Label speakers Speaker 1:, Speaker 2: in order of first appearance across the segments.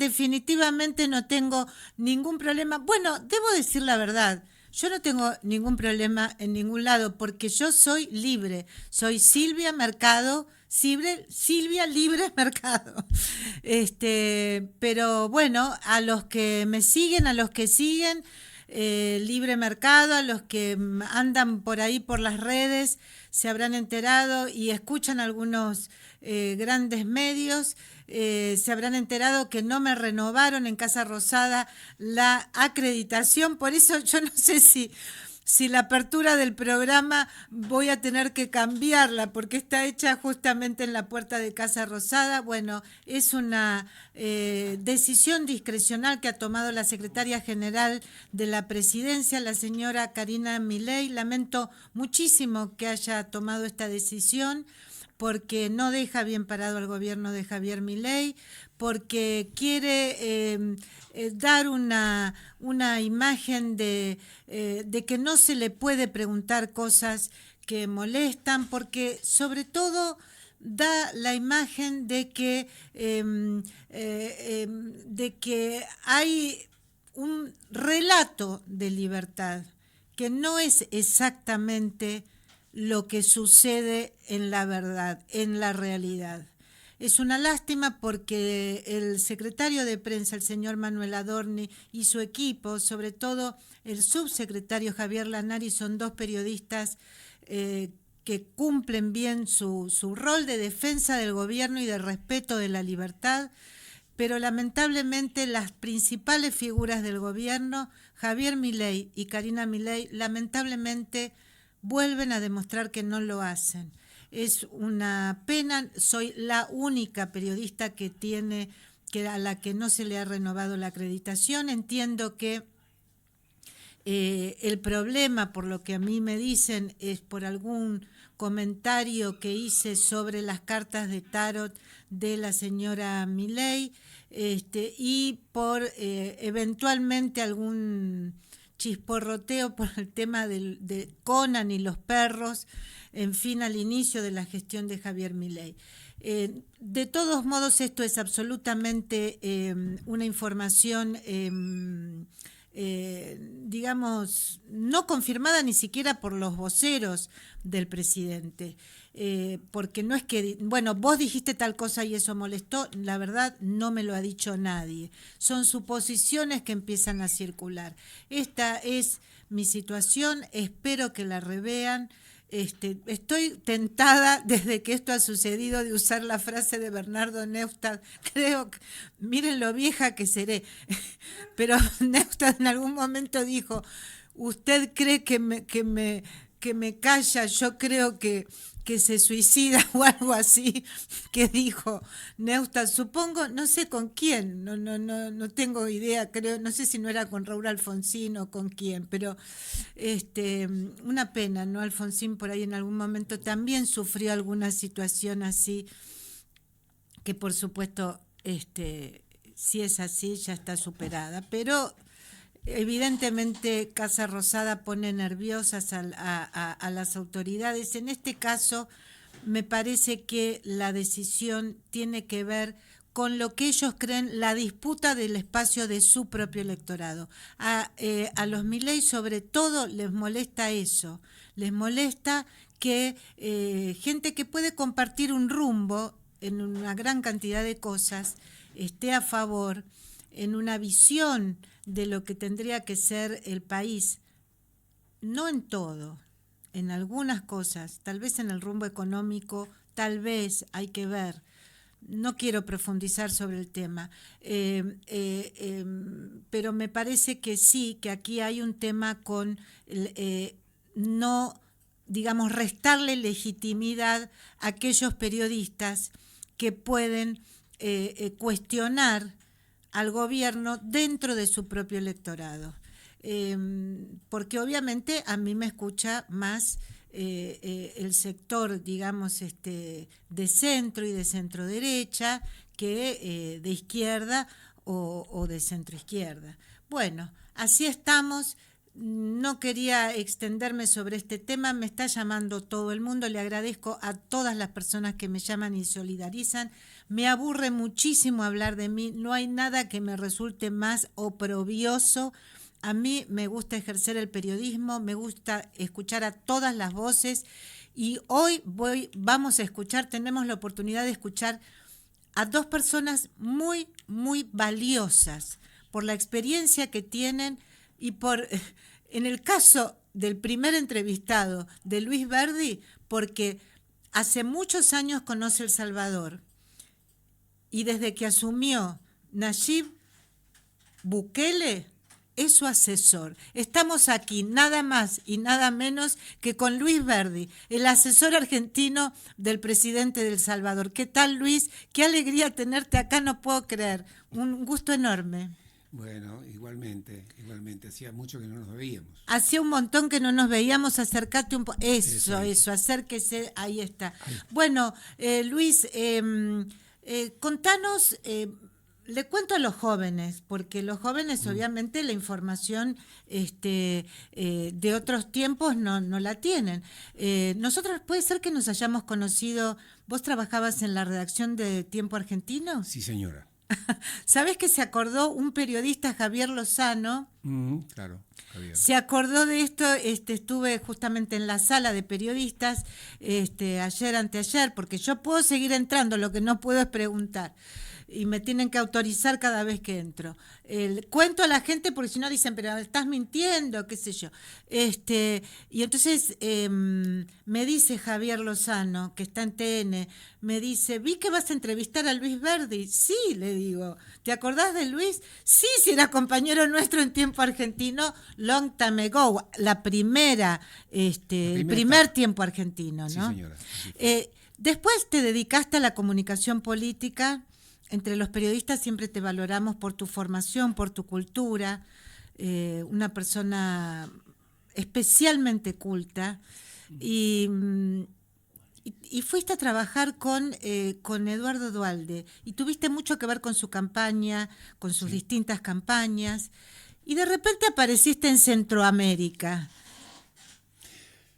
Speaker 1: definitivamente no tengo ningún problema. Bueno, debo decir la verdad. Yo no tengo ningún problema en ningún lado porque yo soy libre. Soy Silvia Mercado, Silvia Libre Mercado. Pero bueno, a los que me siguen, a los que siguen Libre Mercado, a los que andan por ahí por las redes, se habrán enterado y escuchan algunos grandes medios, se habrán enterado que no me renovaron en Casa Rosada la acreditación, por eso yo no sé si la apertura del programa voy a tener que cambiarla porque está hecha justamente en la puerta de Casa Rosada. Bueno, es una decisión discrecional que ha tomado la secretaria general de la presidencia, la señora Karina Milei. Lamento muchísimo que haya tomado esta decisión porque no deja bien parado al gobierno de Javier Milei, porque quiere dar una imagen de que no se le puede preguntar cosas que molestan, porque sobre todo da la imagen de que hay un relato de libertad que no es exactamente lo que sucede en la verdad, en la realidad. Es una lástima porque el secretario de prensa, el señor Manuel Adorni, y su equipo, sobre todo el subsecretario Javier Lanari, son dos periodistas que cumplen bien su rol de defensa del gobierno y de respeto de la libertad, pero lamentablemente las principales figuras del gobierno, Javier Milei y Karina Milei, lamentablemente vuelven a demostrar que no lo hacen. Es una pena, soy la única periodista a la que no se le ha renovado la acreditación. Entiendo que el problema, por lo que a mí me dicen, es por algún comentario que hice sobre las cartas de tarot de la señora Milei, y por eventualmente algún chisporroteo por el tema de Conan y los perros, en fin, al inicio de la gestión de Javier Milei. De todos modos, esto es absolutamente una información, digamos, no confirmada ni siquiera por los voceros del presidente. Porque no es que, bueno, vos dijiste tal cosa y eso molestó, la verdad no me lo ha dicho nadie. Son suposiciones que empiezan a circular. Esta es mi situación, espero que la revean. Estoy tentada desde que esto ha sucedido de usar la frase de Bernardo Neustadt, creo que, miren lo vieja que seré, pero Neustadt en algún momento dijo, usted cree que me calla, yo creo que se suicida o algo así, que dijo Neustadt, supongo, no sé con quién, no tengo idea, creo, no sé si no era con Raúl Alfonsín o con quién, pero una pena, ¿no? Alfonsín por ahí en algún momento también sufrió alguna situación así, que por supuesto, si es así, ya está superada, pero evidentemente Casa Rosada pone nerviosas a las autoridades. En este caso, me parece que la decisión tiene que ver con lo que ellos creen la disputa del espacio de su propio electorado. A los Milei sobre todo les molesta eso, les molesta que gente que puede compartir un rumbo en una gran cantidad de cosas esté a favor en una visión de lo que tendría que ser el país, no en todo, en algunas cosas, tal vez en el rumbo económico, tal vez hay que ver. No quiero profundizar sobre el tema, pero me parece que sí, que aquí hay un tema con no, digamos, restarle legitimidad a aquellos periodistas que pueden cuestionar al gobierno dentro de su propio electorado. Porque obviamente a mí me escucha más el sector, digamos, de centro y de centro derecha que de izquierda o de centro izquierda. Bueno, así estamos. no quería extenderme sobre este tema, me está llamando todo el mundo, le agradezco a todas las personas que me llaman y solidarizan. Me aburre muchísimo hablar de mí, no hay nada que me resulte más oprobioso. A mí me gusta ejercer el periodismo, me gusta escuchar a todas las voces y hoy vamos a escuchar, tenemos la oportunidad de escuchar a dos personas muy, muy valiosas por la experiencia que tienen y en el caso del primer entrevistado de Luis Verdi, porque hace muchos años conoce El Salvador y desde que asumió Nayib Bukele es su asesor. Estamos aquí nada más y nada menos que con Luis Verdi, el asesor argentino del presidente de El Salvador. ¿Qué tal, Luis? Qué alegría tenerte acá, no puedo creer. Un gusto enorme.
Speaker 2: Bueno, igualmente, hacía mucho que no nos veíamos.
Speaker 1: Hacía un montón que no nos veíamos, acércate un poco. Eso, acérquese, ahí está.
Speaker 2: Ahí.
Speaker 1: Bueno, Luis, contanos, le cuento a los jóvenes, porque los jóvenes obviamente la información de otros tiempos no la tienen. Nosotros puede ser que nos hayamos conocido, vos trabajabas en la redacción de Tiempo Argentino.
Speaker 2: Sí, señora.
Speaker 1: ¿Sabés que se acordó un periodista, Javier Lozano?
Speaker 2: Claro, Javier.
Speaker 1: Se acordó de esto, estuve justamente en la sala de periodistas ayer, anteayer, porque yo puedo seguir entrando, lo que no puedo es preguntar. Y me tienen que autorizar cada vez que entro. Cuento a la gente porque si no dicen, pero estás mintiendo, qué sé yo. Y entonces me dice Javier Lozano, que está en TN, me dice, vi que vas a entrevistar a Luis Verdi. Sí, le digo, ¿te acordás de Luis? Sí, era compañero nuestro en Tiempo Argentino, long time ago, el primer Tiempo Argentino, ¿no?
Speaker 2: Sí, señora.
Speaker 1: Después te dedicaste a la comunicación política. Entre los periodistas siempre te valoramos por tu formación, por tu cultura, una persona especialmente culta, y fuiste a trabajar con Eduardo Duhalde, y tuviste mucho que ver con su campaña, con sus distintas campañas, y de repente apareciste en Centroamérica.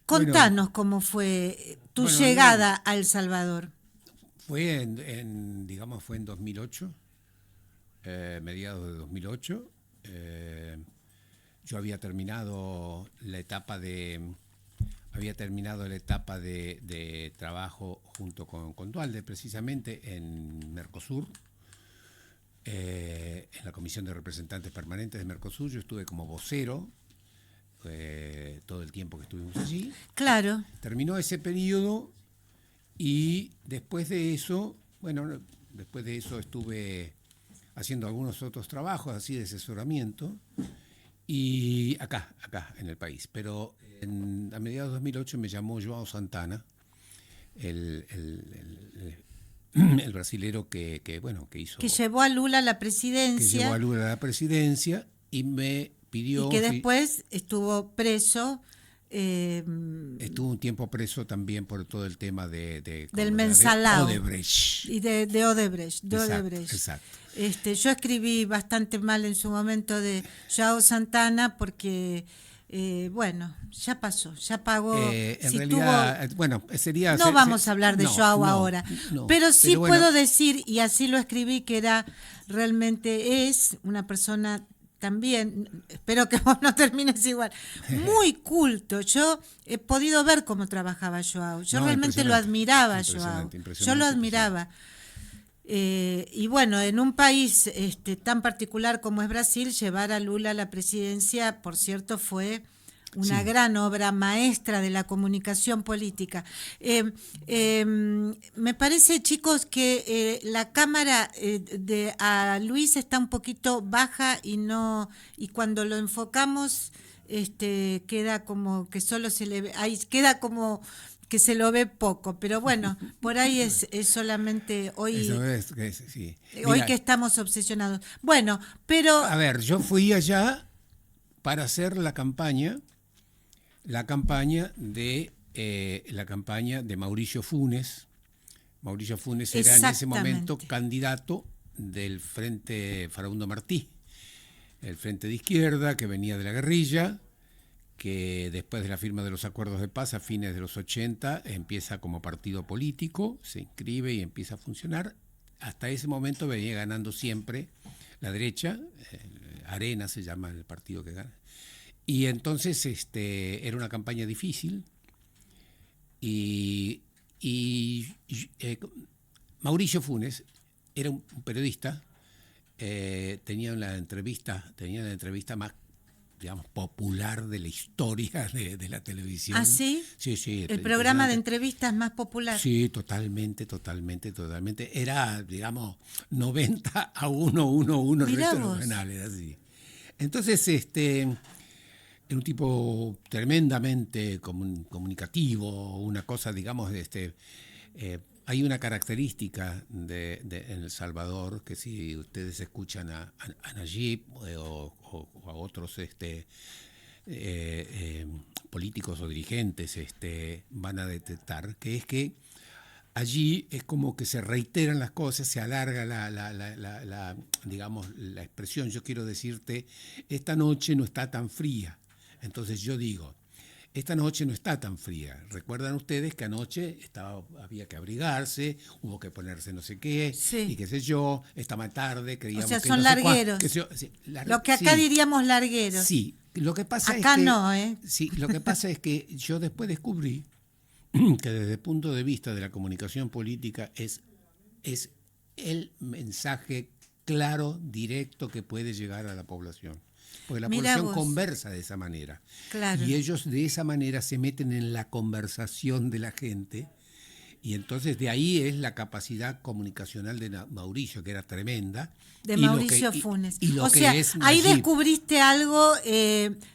Speaker 1: Contanos cómo fue tu llegada a El Salvador.
Speaker 2: Fue en 2008, mediados de 2008. Yo había terminado la etapa de trabajo junto con Duhalde, precisamente en Mercosur, en la Comisión de Representantes Permanentes de Mercosur. Yo estuve como vocero todo el tiempo que estuvimos allí.
Speaker 1: Claro.
Speaker 2: Terminó ese periodo. Y después de eso estuve haciendo algunos otros trabajos así de asesoramiento y acá en el país. Pero a mediados de 2008 me llamó João Santana, el brasilero que hizo...
Speaker 1: Que llevó a Lula a la presidencia.
Speaker 2: Y me pidió...
Speaker 1: Y que después estuvo preso...
Speaker 2: estuvo un tiempo preso también por todo el tema
Speaker 1: del mensalao.
Speaker 2: De Odebrecht.
Speaker 1: Y de Odebrecht.
Speaker 2: Exacto.
Speaker 1: Yo escribí bastante mal en su momento de João Santana porque, ya pasó, ya pagó. No vamos a hablar de João ahora, pero sí puedo decir, y así lo escribí, que realmente es una persona... También, espero que vos no termines igual, muy culto. Yo he podido ver cómo trabajaba João. Yo realmente lo admiraba, João. Yo lo admiraba. Y bueno, en un país tan particular como es Brasil, llevar a Lula a la presidencia, por cierto, fue una gran obra maestra de la comunicación política. Me parece, chicos, que la cámara a Luis está un poquito baja y cuando lo enfocamos queda como que solo se le ve, ahí queda como que se lo ve poco, pero bueno, por ahí es solamente hoy.
Speaker 2: Sí.
Speaker 1: Hoy que estamos obsesionados. Bueno, pero...
Speaker 2: A ver, yo fui allá para hacer la campaña de Mauricio Funes. Mauricio Funes era en ese momento candidato del Frente Farabundo Martí, el frente de izquierda que venía de la guerrilla que después de la firma de los acuerdos de paz a fines de los 80 empieza como partido político, se inscribe y empieza a funcionar. Hasta ese momento venía ganando siempre la derecha, Arena se llama el partido que gana. Y entonces era una campaña difícil y Mauricio Funes era un periodista, tenía la entrevista más, digamos, popular de la historia de la televisión.
Speaker 1: ¿Ah, sí?
Speaker 2: Sí, sí.
Speaker 1: El programa de entrevistas más popular.
Speaker 2: Sí, totalmente. Era, digamos, 90-1-1-1 regionales, así. Entonces, era un tipo tremendamente comunicativo, una cosa, digamos, hay una característica en El Salvador, que si ustedes escuchan a Nayib o a otros políticos o dirigentes van a detectar, que es que allí es como que se reiteran las cosas, se alarga digamos, la expresión. Yo quiero decirte, esta noche no está tan fría. Entonces yo digo, esta noche no está tan fría. Recuerdan ustedes que anoche había que abrigarse, hubo que ponerse no sé qué,
Speaker 1: sí,
Speaker 2: y qué sé yo, esta tarde creíamos
Speaker 1: o sea,
Speaker 2: que
Speaker 1: son
Speaker 2: no
Speaker 1: largueros. Lo que acá
Speaker 2: sí,
Speaker 1: diríamos largueros.
Speaker 2: Sí, lo que pasa
Speaker 1: acá
Speaker 2: es que,
Speaker 1: no,
Speaker 2: Sí, lo que pasa es que yo después descubrí que desde el punto de vista de la comunicación política es el mensaje claro, directo que puede llegar a la población. Porque la población conversa de esa manera.
Speaker 1: Claro.
Speaker 2: Y ellos de esa manera se meten en la conversación de la gente. Y entonces de ahí es la capacidad comunicacional de Mauricio, que era tremenda.
Speaker 1: De Mauricio Funes.
Speaker 2: O sea,
Speaker 1: ahí descubriste algo,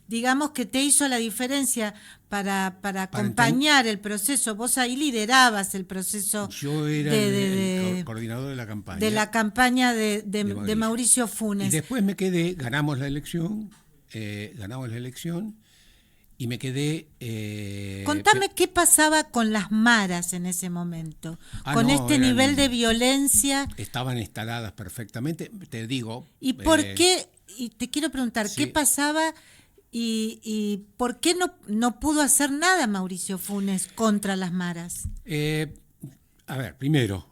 Speaker 1: digamos, que te hizo la diferencia para acompañar el proceso. Vos ahí liderabas el proceso.
Speaker 2: Yo era el coordinador de la campaña.
Speaker 1: De la campaña de Mauricio Funes.
Speaker 2: Y después me quedé, ganamos la elección, y me quedé...
Speaker 1: Contame qué pasaba con las maras en ese momento, nivel de violencia.
Speaker 2: Estaban instaladas perfectamente, te digo...
Speaker 1: ¿Y por qué? Y te quiero preguntar, sí, ¿qué pasaba y por qué no pudo hacer nada Mauricio Funes contra las maras?
Speaker 2: A ver, primero,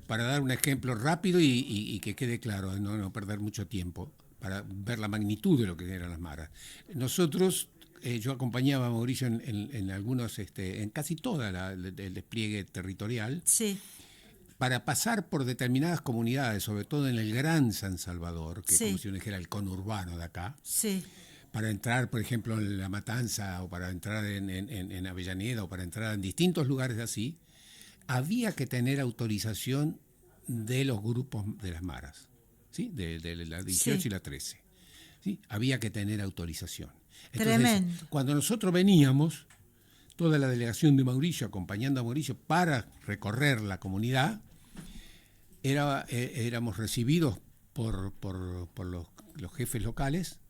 Speaker 2: para dar un ejemplo rápido y que quede claro, no perder mucho tiempo, para ver la magnitud de lo que eran las maras. Nosotros, yo acompañaba a Mauricio en algunos, en casi todo el despliegue territorial,
Speaker 1: sí,
Speaker 2: para pasar por determinadas comunidades, sobre todo en el Gran San Salvador, que sí, como si uno dijera el conurbano de acá,
Speaker 1: sí,
Speaker 2: para entrar, por ejemplo, en La Matanza, o para entrar en Avellaneda, o para entrar en distintos lugares así, había que tener autorización de los grupos de las maras. ¿Sí? De la 18 sí, y la 13. ¿Sí? Había que tener autorización. Entonces, tremendo. Cuando nosotros veníamos, toda la delegación de Mauricio, acompañando a Mauricio para recorrer la comunidad, éramos recibidos por los jefes locales,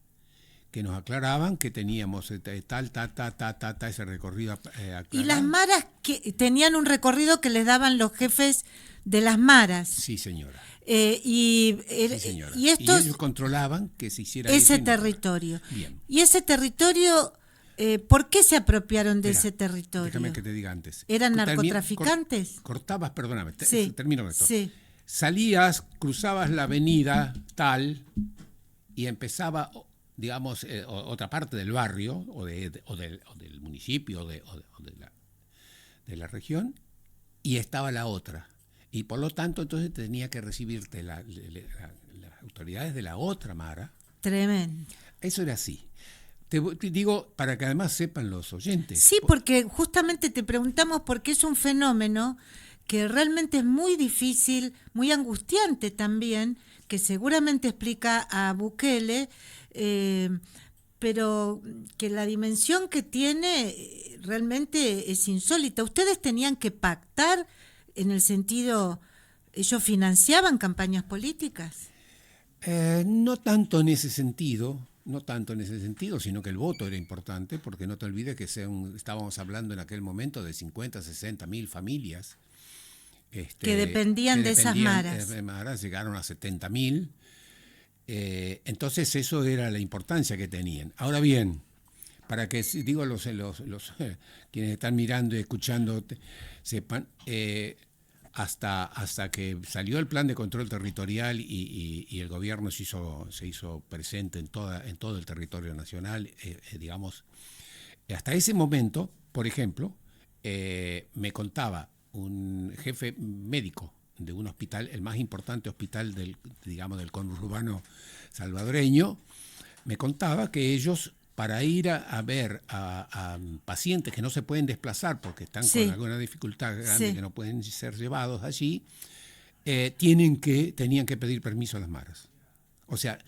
Speaker 2: que nos aclaraban que teníamos ese recorrido aclarado.
Speaker 1: ¿Y las maras que tenían un recorrido que les daban los jefes de las maras?
Speaker 2: Sí, señora.
Speaker 1: Sí, señora. Y
Speaker 2: ellos controlaban que se hiciera
Speaker 1: ese territorio.
Speaker 2: Bien.
Speaker 1: Y ese territorio, ¿por qué se apropiaron de ese territorio?
Speaker 2: Déjame que te diga antes.
Speaker 1: ¿Eran narcotraficantes?
Speaker 2: Cortabas, perdóname,
Speaker 1: sí,
Speaker 2: termino con esto.
Speaker 1: Sí.
Speaker 2: Salías, cruzabas la avenida tal y empezaba, digamos, otra parte del barrio o del municipio o de la región, y estaba la otra. Y por lo tanto, entonces tenía que recibirte las autoridades de la otra mara.
Speaker 1: Tremendo.
Speaker 2: Eso era así. Te digo para que además sepan los oyentes.
Speaker 1: Sí, porque justamente te preguntamos porque es un fenómeno que realmente es muy difícil, muy angustiante también, que seguramente explica a Bukele, pero que la dimensión que tiene realmente es insólita. Ustedes tenían que pactar en el sentido, ¿ellos financiaban campañas políticas?
Speaker 2: No tanto en ese sentido, sino que el voto era importante, porque no te olvides que estábamos hablando en aquel momento de 50, 60 mil familias.
Speaker 1: Que dependían de esas maras.
Speaker 2: Llegaron a 70.000. Entonces eso era la importancia que tenían. Ahora bien, para que digo quienes están mirando y escuchando sepan, hasta que salió el plan de control territorial y el gobierno se hizo presente en todo el territorio nacional, digamos, hasta ese momento, por ejemplo, me contaba un jefe médico de un hospital, el más importante hospital del conurbano salvadoreño, me contaba que ellos, para ir a ver a pacientes que no se pueden desplazar porque están con alguna dificultad grande, que no pueden ser llevados allí, tenían que pedir permiso a las maras. O sea,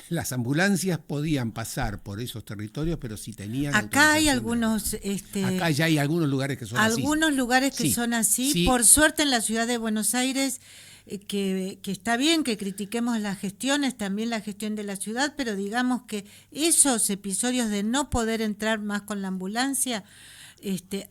Speaker 2: las ambulancias podían pasar por esos territorios, pero si tenían...
Speaker 1: Acá hay algunos...
Speaker 2: acá ya hay algunos lugares que son así.
Speaker 1: Algunos lugares que son así. Sí. Por suerte en la ciudad de Buenos Aires, que está bien que critiquemos las gestiones, también la gestión de la ciudad, pero digamos que esos episodios de no poder entrar más con la ambulancia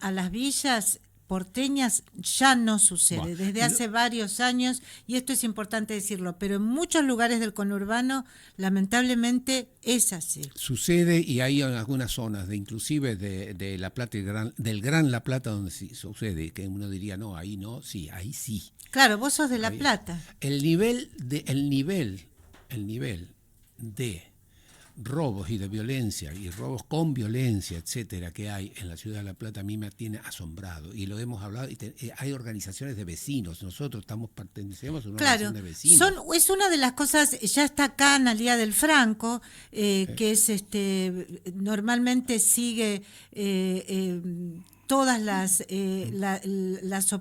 Speaker 1: a las villas porteñas ya no sucede, desde hace varios años, y esto es importante decirlo, pero en muchos lugares del conurbano lamentablemente es así.
Speaker 2: Sucede, y hay en algunas zonas, inclusive de La Plata y del Gran La Plata, donde sí sucede, que uno diría, no, ahí no, sí, ahí sí.
Speaker 1: Claro, vos sos de La Plata.
Speaker 2: El nivel de robos y de violencia y robos con violencia, etcétera, que hay en la ciudad de La Plata, a mí me tiene asombrado, y lo hemos hablado, y hay organizaciones de vecinos, nosotros pertenecemos a una organización de vecinos.
Speaker 1: Es una de las cosas, ya está acá Analía del Franco, que es normalmente sigue todas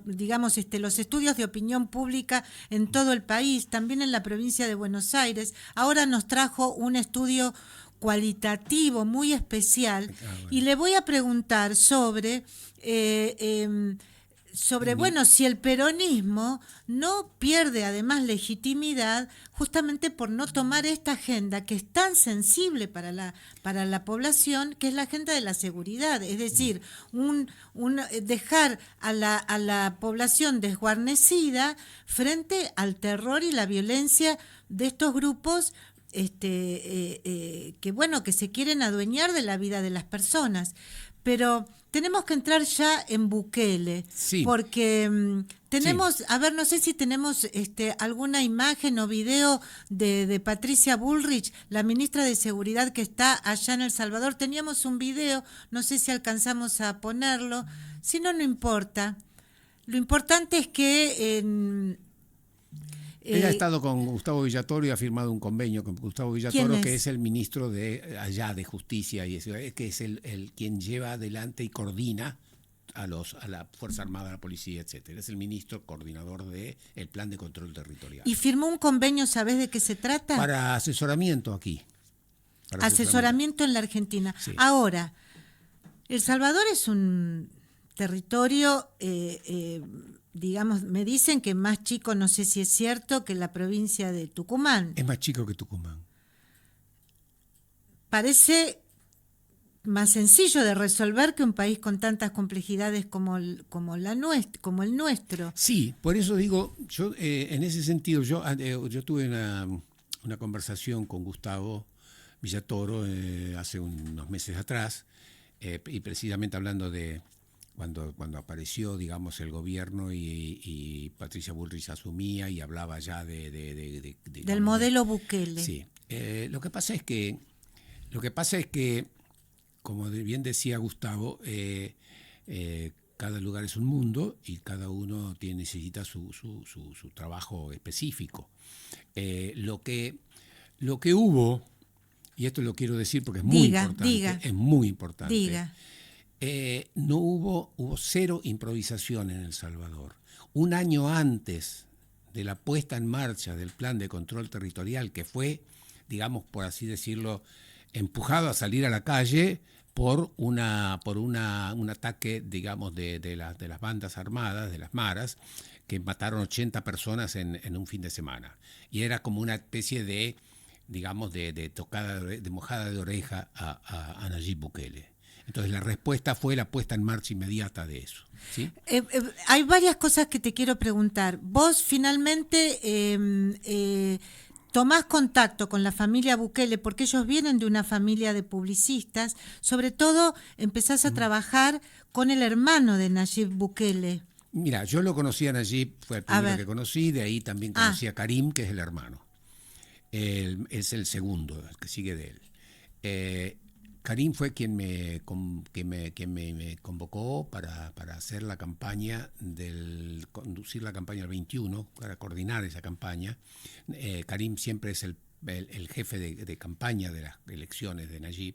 Speaker 1: digamos, los estudios de opinión pública en todo el país, también en la provincia de Buenos Aires. Ahora nos trajo un estudio cualitativo muy especial, y le voy a preguntar sobre si el peronismo no pierde además legitimidad justamente por no tomar esta agenda que es tan sensible para la población, que es la agenda de la seguridad, es decir, dejar a la población desguarnecida frente al terror y la violencia de estos grupos que se quieren adueñar de la vida de las personas. Pero tenemos que entrar ya en Bukele, porque tenemos, a ver, no sé si tenemos alguna imagen o video de Patricia Bullrich, la ministra de Seguridad que está allá en El Salvador. Teníamos un video, no sé si alcanzamos a ponerlo, si no, no importa. Lo importante es que...
Speaker 2: ella ha estado con Gustavo Villatoro y ha firmado un convenio con Gustavo Villatoro, que es el ministro de allá de Justicia, y eso, que es el quien lleva adelante y coordina a la Fuerza Armada, a la Policía, etcétera. Es el ministro coordinador del Plan de Control Territorial.
Speaker 1: ¿Y firmó un convenio, sabés de qué se trata?
Speaker 2: Para asesoramiento aquí.
Speaker 1: Asesoramiento en la Argentina. Sí. Ahora, El Salvador es un territorio... digamos, me dicen que más chico, no sé si es cierto, que la provincia de Tucumán.
Speaker 2: Es más chico que Tucumán.
Speaker 1: Parece más sencillo de resolver que un país con tantas complejidades como el nuestro.
Speaker 2: Sí, por eso digo, yo en ese sentido, yo tuve una conversación con Gustavo Villatoro hace unos meses atrás, y precisamente hablando de... Cuando apareció, digamos, el gobierno y Patricia Bullrich asumía y hablaba ya
Speaker 1: del modelo Bukele.
Speaker 2: Sí. Lo que pasa es que, como bien decía Gustavo, cada lugar es un mundo y cada uno necesita su trabajo específico. Lo que hubo, y esto lo quiero decir porque es muy importante, es muy importante.
Speaker 1: Diga.
Speaker 2: No hubo cero improvisación en El Salvador. Un año antes de la puesta en marcha del plan de control territorial, que fue, digamos, por así decirlo, empujado a salir a la calle por un ataque, digamos, de las bandas armadas, de las maras, que mataron 80 personas en un fin de semana. Y era como una especie de, digamos, de tocada, de mojada de oreja a Nayib Bukele. Entonces la respuesta fue la puesta en marcha inmediata de eso. ¿Sí?
Speaker 1: Hay varias cosas que te quiero preguntar. Vos finalmente tomás contacto con la familia Bukele, porque ellos vienen de una familia de publicistas, sobre todo empezás a trabajar con el hermano de Nayib Bukele.
Speaker 2: Mira, yo lo conocí a Nayib, fue el primero que conocí, de ahí también conocí a Karim, que es el hermano. Es el segundo, el que sigue de él. Karim fue quien me convocó para hacer la campaña conducir la campaña del 21, para coordinar esa campaña. Karim siempre es el jefe de campaña de las elecciones de Nayib.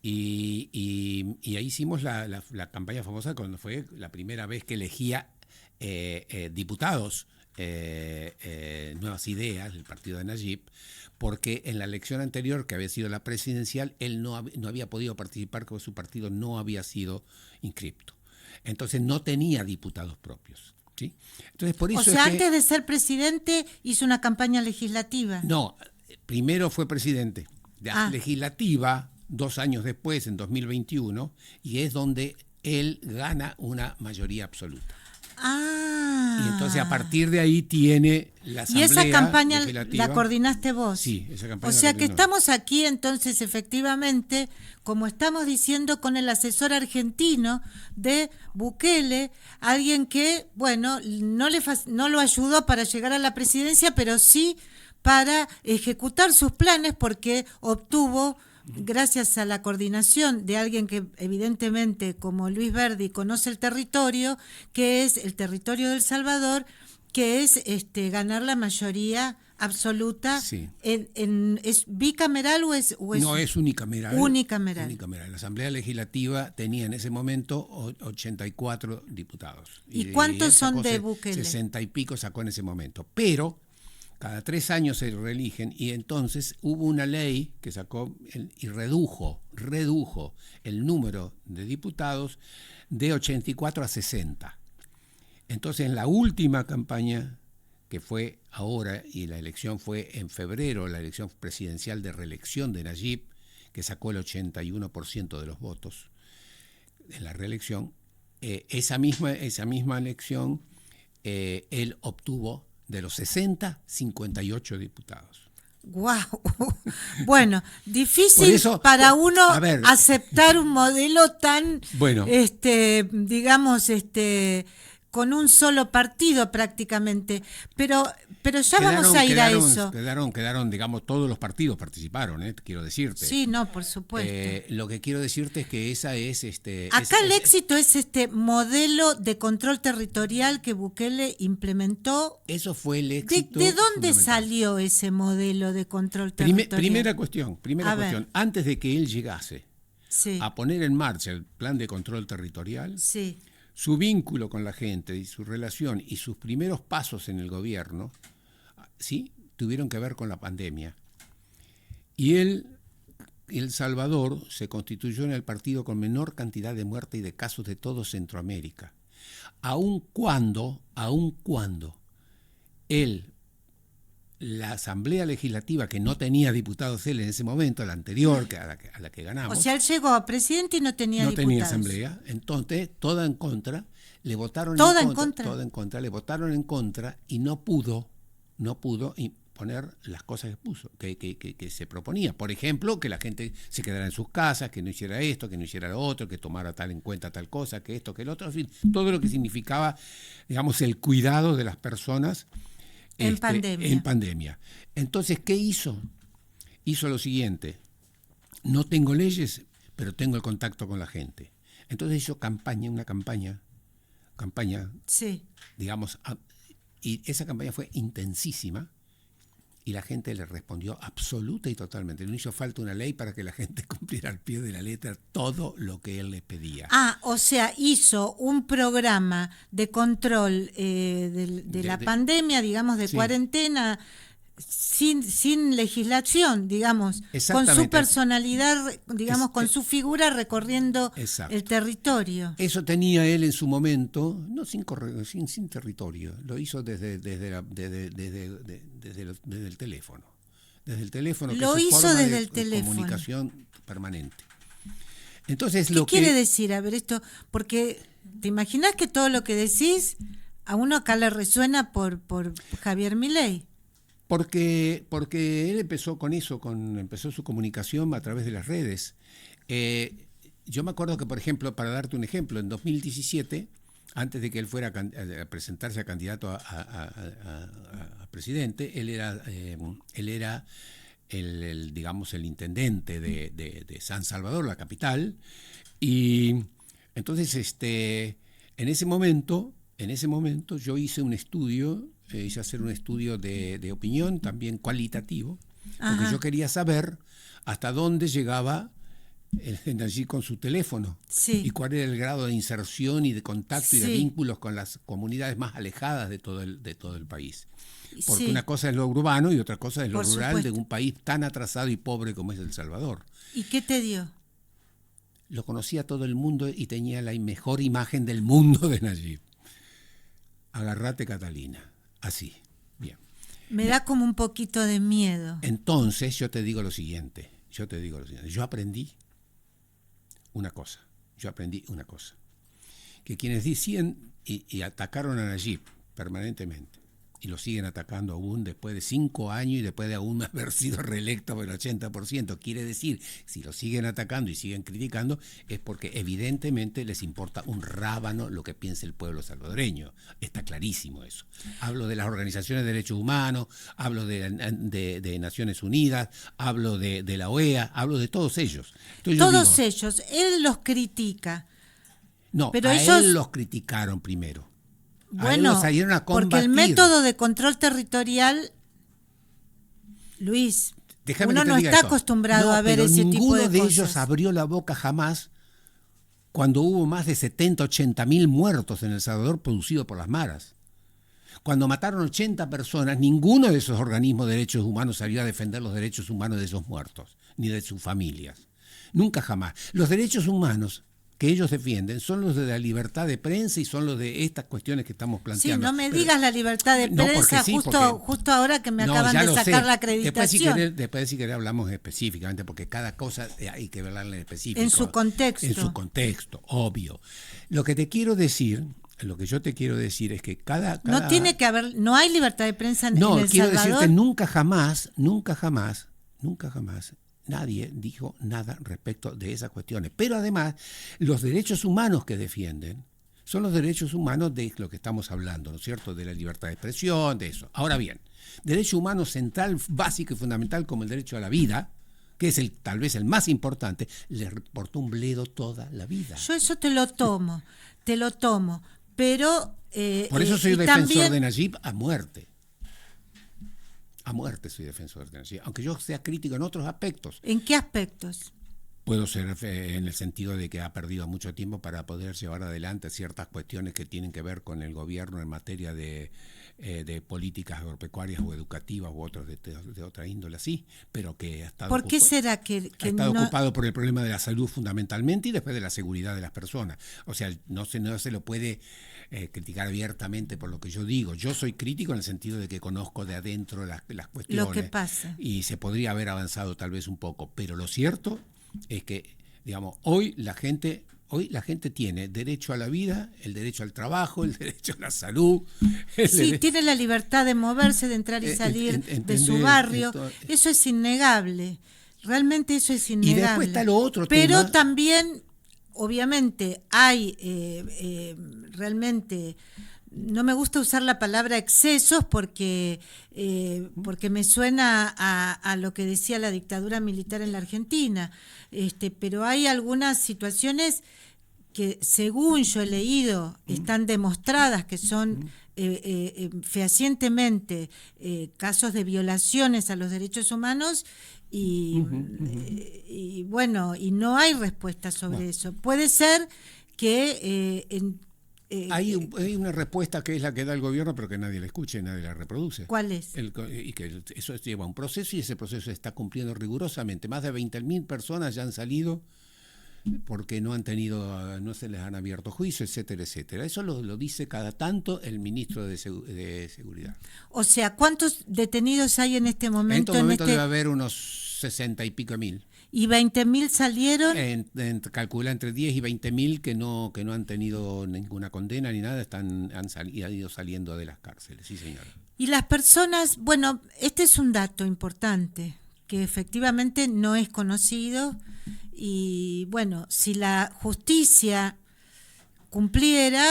Speaker 2: Y ahí hicimos la campaña famosa cuando fue la primera vez que elegía diputados, Nuevas Ideas, el partido de Nayib, porque en la elección anterior, que había sido la presidencial, él no había podido participar porque su partido no había sido inscripto. Entonces no tenía diputados propios. ¿Sí? Entonces, por eso
Speaker 1: o sea, antes de ser presidente hizo una campaña legislativa.
Speaker 2: No, primero fue presidente. Legislativa, 2 años después, en 2021, y es donde él gana una mayoría absoluta. Y entonces a partir de ahí tiene la asamblea.
Speaker 1: ¿Y esa campaña la coordinaste vos?
Speaker 2: Sí, esa campaña.
Speaker 1: O sea que estamos aquí entonces efectivamente, como estamos diciendo, con el asesor argentino de Bukele, alguien que, bueno, no lo ayudó para llegar a la presidencia, pero sí para ejecutar sus planes, porque obtuvo, gracias a la coordinación de alguien que evidentemente como Luis Verdi conoce el territorio, que es el territorio del Salvador, que es ganar la mayoría absoluta.
Speaker 2: Sí.
Speaker 1: ¿Es bicameral o es
Speaker 2: no, es unicameral.
Speaker 1: Unicameral.
Speaker 2: La Asamblea Legislativa tenía en ese momento 84 diputados.
Speaker 1: ¿Y cuántos son de Bukele?
Speaker 2: 60 y pico sacó en ese momento. Pero cada 3 años se reeligen, y entonces hubo una ley que sacó y redujo el número de diputados de 84 a 60. Entonces, en la última campaña, que fue ahora, y la elección fue en febrero, la elección presidencial de reelección de Nayib, que sacó el 81% de los votos en la reelección, esa misma elección, él obtuvo de los 60, 58 diputados.
Speaker 1: ¡Guau! Bueno, difícil eso, para uno aceptar un modelo tan, digamos, con un solo partido prácticamente, pero ya vamos a ir a eso.
Speaker 2: Quedaron, digamos, todos los partidos participaron, quiero decirte.
Speaker 1: Sí, no, por supuesto.
Speaker 2: Lo que quiero decirte es que esa es...
Speaker 1: Acá el éxito es este modelo de control territorial que Bukele implementó.
Speaker 2: Eso fue el éxito.
Speaker 1: ¿De dónde salió ese modelo de control territorial?
Speaker 2: Primera cuestión. Antes de que él llegase a poner en marcha el plan de control territorial, su vínculo con la gente y su relación y sus primeros pasos en el gobierno, tuvieron que ver con la pandemia. Y El Salvador se constituyó en el partido con menor cantidad de muertes y de casos de todo Centroamérica. Aun cuando la Asamblea Legislativa, que no tenía diputados él en ese momento, la anterior, a la que ganamos.
Speaker 1: O sea, él llegó a presidente y no tenía diputados.
Speaker 2: No tenía asamblea. Entonces, toda en contra, le votaron le votaron en contra y no pudo poner las cosas que se proponía. Por ejemplo, que la gente se quedara en sus casas, que no hiciera esto, que no hiciera lo otro, que tomara en cuenta tal cosa, que esto, que el otro, en fin, todo lo que significaba, digamos, el cuidado de las personas
Speaker 1: en
Speaker 2: pandemia. Entonces, ¿qué hizo? Hizo lo siguiente: no tengo leyes, pero tengo el contacto con la gente. Entonces hizo una campaña, digamos, y esa campaña fue intensísima, y la gente le respondió absoluta y totalmente. No hizo falta una ley para que la gente cumpliera al pie de la letra todo lo que él les pedía.
Speaker 1: O sea, hizo un programa de control de la pandemia, digamos, de cuarentena, sin legislación, digamos, con su personalidad, digamos, con su figura recorriendo el territorio.
Speaker 2: Eso tenía él en su momento, no sin territorio, lo hizo desde el teléfono. Desde el teléfono,
Speaker 1: lo
Speaker 2: que es su
Speaker 1: hizo
Speaker 2: forma
Speaker 1: desde
Speaker 2: de
Speaker 1: el teléfono.
Speaker 2: Comunicación permanente. Entonces,
Speaker 1: ¿Qué quiere decir? A ver, esto, porque te imaginas que todo lo que decís a uno acá le resuena por Javier Milei.
Speaker 2: Porque él empezó con eso, empezó su comunicación a través de las redes. Yo me acuerdo que, por ejemplo, para darte un ejemplo, en 2017, antes de que él fuera a presentarse a candidato a presidente, él era digamos, el intendente de San Salvador, la capital, y entonces en ese momento yo hice un estudio, hice hacer un estudio de opinión, también cualitativo, porque
Speaker 1: Ajá.
Speaker 2: yo quería saber hasta dónde llegaba allí con su teléfono
Speaker 1: Sí.
Speaker 2: y cuál era el grado de inserción y de contacto y de
Speaker 1: Sí.
Speaker 2: vínculos con las comunidades más alejadas de todo el país. Porque
Speaker 1: Sí,
Speaker 2: una cosa es lo urbano y otra cosa es lo
Speaker 1: por
Speaker 2: rural de
Speaker 1: supuesto.
Speaker 2: un país tan atrasado y pobre como es El Salvador.
Speaker 1: ¿Y qué te dio?
Speaker 2: Lo conocía todo el mundo y tenía la mejor imagen del mundo de Nayib. Agarrate, Catalina. Así. Bien.
Speaker 1: Me da como un poquito de miedo.
Speaker 2: Entonces yo te digo lo siguiente. Yo aprendí una cosa. Que quienes decían y atacaron a Nayib permanentemente, y lo siguen atacando aún después de 5 años y después de aún haber sido reelecto por el 80%. Quiere decir, si lo siguen atacando y siguen criticando, es porque evidentemente les importa un rábano lo que piense el pueblo salvadoreño. Está clarísimo eso. Hablo de las organizaciones de derechos humanos, hablo de Naciones Unidas, hablo de la OEA, hablo de todos ellos. Entonces
Speaker 1: Todos ellos, él los critica.
Speaker 2: No,
Speaker 1: pero
Speaker 2: a
Speaker 1: ellos,
Speaker 2: él los criticaron primero. A él
Speaker 1: bueno,
Speaker 2: lo salieron a combatir.
Speaker 1: porque el método de control territorial, Luis,
Speaker 2: Déjame
Speaker 1: uno
Speaker 2: que te
Speaker 1: no
Speaker 2: diga
Speaker 1: está
Speaker 2: esto.
Speaker 1: acostumbrado a ver
Speaker 2: pero
Speaker 1: ese tipo
Speaker 2: ninguno
Speaker 1: de
Speaker 2: de
Speaker 1: cosas.
Speaker 2: ellos abrió la boca jamás cuando hubo más de 70, 80 mil muertos en El Salvador producidos por las maras. Cuando mataron 80 personas, ninguno de esos organismos de derechos humanos salió a defender los derechos humanos de esos muertos, ni de sus familias. Nunca jamás. Los derechos humanos que ellos defienden son los de la libertad de prensa y son los de estas cuestiones que estamos
Speaker 1: Sí,
Speaker 2: planteando.
Speaker 1: no me digas la libertad de
Speaker 2: No,
Speaker 1: prensa
Speaker 2: porque sí,
Speaker 1: justo ahora que me
Speaker 2: No,
Speaker 1: acaban
Speaker 2: ya
Speaker 1: de
Speaker 2: lo
Speaker 1: sacar
Speaker 2: sé.
Speaker 1: la acreditación.
Speaker 2: Después si querés hablamos específicamente, porque cada cosa hay que hablarla en específico.
Speaker 1: En su contexto.
Speaker 2: En su contexto, obvio. Lo que yo te quiero decir es que cada
Speaker 1: No tiene que haber, no hay libertad de prensa en
Speaker 2: no,
Speaker 1: El
Speaker 2: quiero
Speaker 1: Salvador.
Speaker 2: decirte, nunca jamás, nadie dijo nada respecto de esas cuestiones. Pero además, los derechos humanos que defienden son los derechos humanos de lo que estamos hablando, ¿no es cierto? De la libertad de expresión, de eso. Ahora bien, derecho humano central, básico y fundamental como el derecho a la vida, que es tal vez el más importante, le reportó un bledo toda la vida.
Speaker 1: Yo eso te lo tomo, pero...
Speaker 2: Por eso soy defensor
Speaker 1: también,
Speaker 2: de Nayib a muerte. A muerte soy defensor de Nayib, aunque yo sea crítico en otros aspectos.
Speaker 1: ¿En qué aspectos?
Speaker 2: Puedo ser en el sentido de que ha perdido mucho tiempo para poder llevar adelante ciertas cuestiones que tienen que ver con el gobierno en materia de políticas agropecuarias o educativas u otros de otra índole así, pero que ha estado,
Speaker 1: ¿Por qué será que
Speaker 2: ha estado
Speaker 1: no?
Speaker 2: ocupado por el problema de la salud fundamentalmente y después de la seguridad de las personas. O sea, no se lo puede criticar abiertamente por lo que yo digo. Yo soy crítico en el sentido de que conozco de adentro las cuestiones.
Speaker 1: Lo que pasa.
Speaker 2: Y se podría haber avanzado tal vez un poco, pero lo cierto es que, digamos, hoy la gente tiene derecho a la vida, el derecho al trabajo, el derecho a la salud.
Speaker 1: Sí, tiene la libertad de moverse, de entrar y salir de su barrio. Eso es innegable. Realmente eso es innegable.
Speaker 2: Y después está lo otro
Speaker 1: pero
Speaker 2: tema.
Speaker 1: También, obviamente, hay realmente... No me gusta usar la palabra excesos porque me suena a lo que decía la dictadura militar en la Argentina, pero hay algunas situaciones que, según yo he leído, están demostradas que son fehacientemente casos de violaciones a los derechos humanos y bueno, y no hay respuesta sobre eso. Puede ser que
Speaker 2: hay una respuesta que es la que da el gobierno, pero que nadie la escucha y nadie la reproduce.
Speaker 1: ¿Cuál es?
Speaker 2: Y que eso lleva un proceso y ese proceso se está cumpliendo rigurosamente. Más de 20.000 personas ya han salido porque no se les han abierto juicios, etcétera, etcétera. Eso lo dice cada tanto el ministro de Seguridad.
Speaker 1: O sea, ¿cuántos detenidos hay en este momento?
Speaker 2: En este momento debe haber unos 60 y pico mil.
Speaker 1: ¿Y 20.000 salieron?
Speaker 2: Calcula entre 10 y 20.000 que no han tenido ninguna condena ni nada, han ido saliendo de las cárceles, sí señora.
Speaker 1: Y las personas, bueno, este es un dato importante, que efectivamente no es conocido y bueno, si la justicia cumpliera,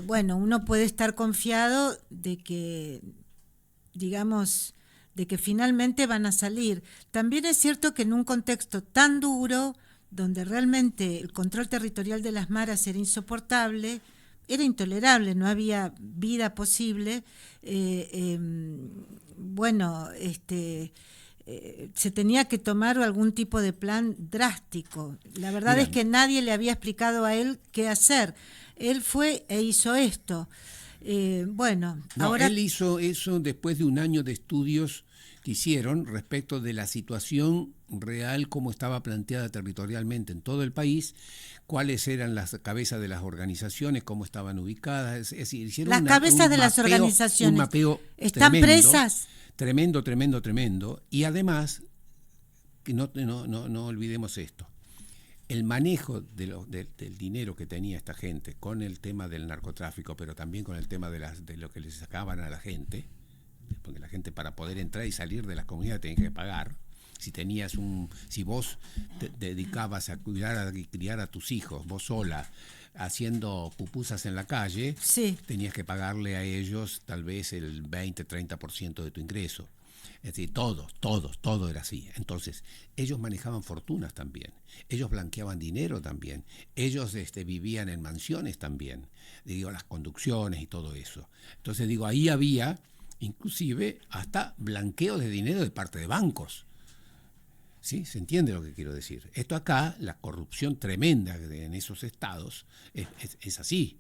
Speaker 1: bueno, uno puede estar confiado de que, digamos, de que finalmente van a salir. También es cierto que en un contexto tan duro, donde realmente el control territorial de las maras era insoportable, era intolerable, no había vida posible, bueno, se tenía que tomar algún tipo de plan drástico. La verdad
Speaker 2: Mira,
Speaker 1: es que nadie le había explicado a él qué hacer. Él fue e hizo esto. Bueno,
Speaker 2: no,
Speaker 1: ahora...
Speaker 2: él hizo eso después de un año de estudios que hicieron respecto de la situación real, cómo estaba planteada territorialmente en todo el país, cuáles eran las cabezas de las organizaciones, cómo estaban ubicadas. Es decir, hicieron
Speaker 1: Las cabezas de las organizaciones
Speaker 2: un mapeo
Speaker 1: están
Speaker 2: tremendo,
Speaker 1: presas.
Speaker 2: tremendo. Y además, que no olvidemos esto, el manejo del dinero que tenía esta gente con el tema del narcotráfico, pero también con el tema de lo que les sacaban a la gente, porque la gente para poder entrar y salir de las comunidades tenía que pagar. Si vos te dedicabas a cuidar y criar a tus hijos, vos sola, haciendo pupusas en la calle,
Speaker 1: Sí.
Speaker 2: tenías que pagarle a ellos tal vez el 20-30% de tu ingreso. Es decir, todo era así. Entonces, ellos manejaban fortunas también, ellos blanqueaban dinero también, ellos vivían en mansiones también, digo, las conducciones y todo eso. Entonces, digo, ahí había inclusive hasta blanqueo de dinero de parte de bancos. ¿Sí? ¿Se entiende lo que quiero decir? Esto acá, la corrupción tremenda en esos estados, es así.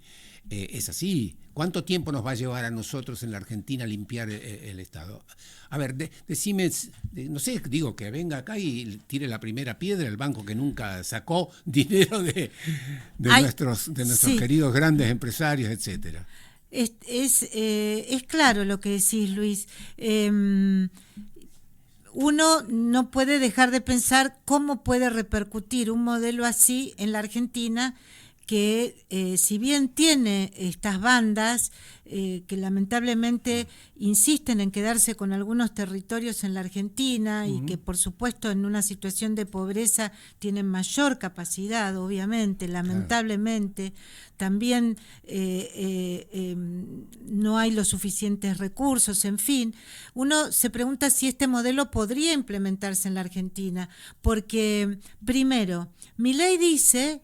Speaker 2: Es así. ¿Cuánto tiempo nos va a llevar a nosotros en la Argentina limpiar el Estado? A ver, decime, no sé, digo, que venga acá y tire la primera piedra el banco que nunca sacó dinero de nuestros
Speaker 1: sí.
Speaker 2: queridos grandes empresarios, etcétera.
Speaker 1: Es claro lo que decís, Luis. Uno no puede dejar de pensar cómo puede repercutir un modelo así en la Argentina, que si bien tiene estas bandas que lamentablemente insisten en quedarse con algunos territorios en la Argentina y que por supuesto en una situación de pobreza tienen mayor capacidad, obviamente, lamentablemente, también no hay los suficientes recursos, en fin, uno se pregunta si este modelo podría implementarse en la Argentina, porque primero, Milei dice,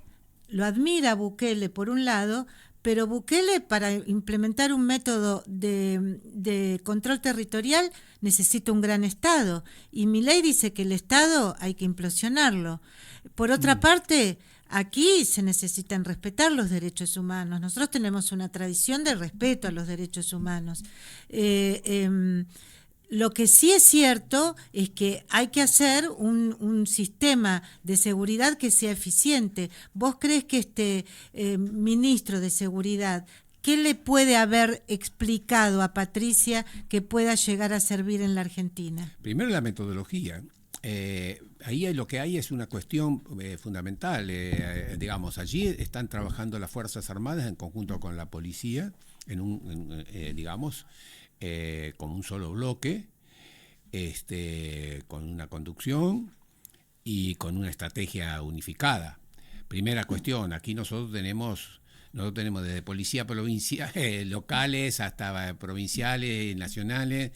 Speaker 1: lo admira Bukele por un lado, pero Bukele para implementar un método de control territorial necesita un gran Estado, y Milei dice que el Estado hay que implosionarlo. Por otra parte, aquí se necesitan respetar los derechos humanos. Nosotros tenemos una tradición de respeto a los derechos humanos. Lo que sí es cierto es que hay que hacer un sistema de seguridad que sea eficiente. ¿Vos crees que este ministro de Seguridad, qué le puede haber explicado a Patricia que pueda llegar a servir en la Argentina?
Speaker 2: Primero la metodología. Ahí lo que hay es una cuestión fundamental. Digamos, allí están trabajando las Fuerzas Armadas en conjunto con la policía, digamos, con un solo bloque, con una conducción y con una estrategia unificada. Primera cuestión, aquí nosotros tenemos desde policía provincial, locales hasta provinciales, nacionales,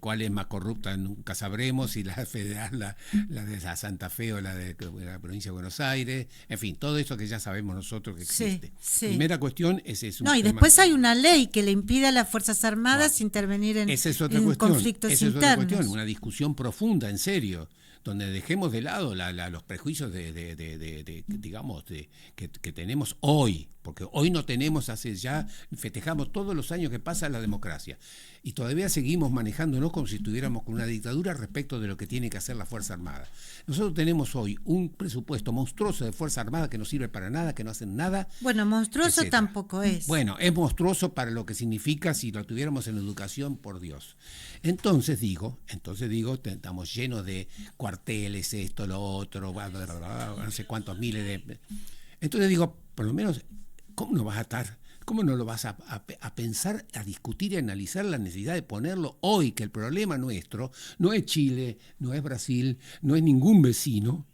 Speaker 2: cuál es más corrupta nunca sabremos, si la federal, la de Santa Fe o la de la provincia de Buenos Aires, en fin, todo eso que ya sabemos nosotros que existe.
Speaker 1: Sí.
Speaker 2: Primera cuestión es eso.
Speaker 1: No, y después hay una ley que le impide a las Fuerzas Armadas intervenir en conflictos internos.
Speaker 2: Otra cuestión, una discusión profunda, en serio, donde dejemos de lado los prejuicios digamos, que tenemos hoy, porque hoy no tenemos, festejamos todos los años que pasa la democracia, y todavía seguimos manejándonos como si estuviéramos con una dictadura respecto de lo que tiene que hacer la Fuerza Armada. Nosotros tenemos hoy un presupuesto monstruoso de Fuerza Armada que no sirve para nada, que no hacen nada.
Speaker 1: Bueno, monstruoso
Speaker 2: etcétera.
Speaker 1: Tampoco es.
Speaker 2: Bueno, es monstruoso para lo que significa si lo tuviéramos en educación, por Dios. Entonces digo, estamos llenos de cuarteles, esto, lo otro, no sé cuántos miles de... Entonces digo, por lo menos, ¿cómo ¿Cómo no lo vas a pensar, a discutir y a analizar la necesidad de ponerlo hoy? Que el problema nuestro no es Chile, no es Brasil, no es ningún vecino,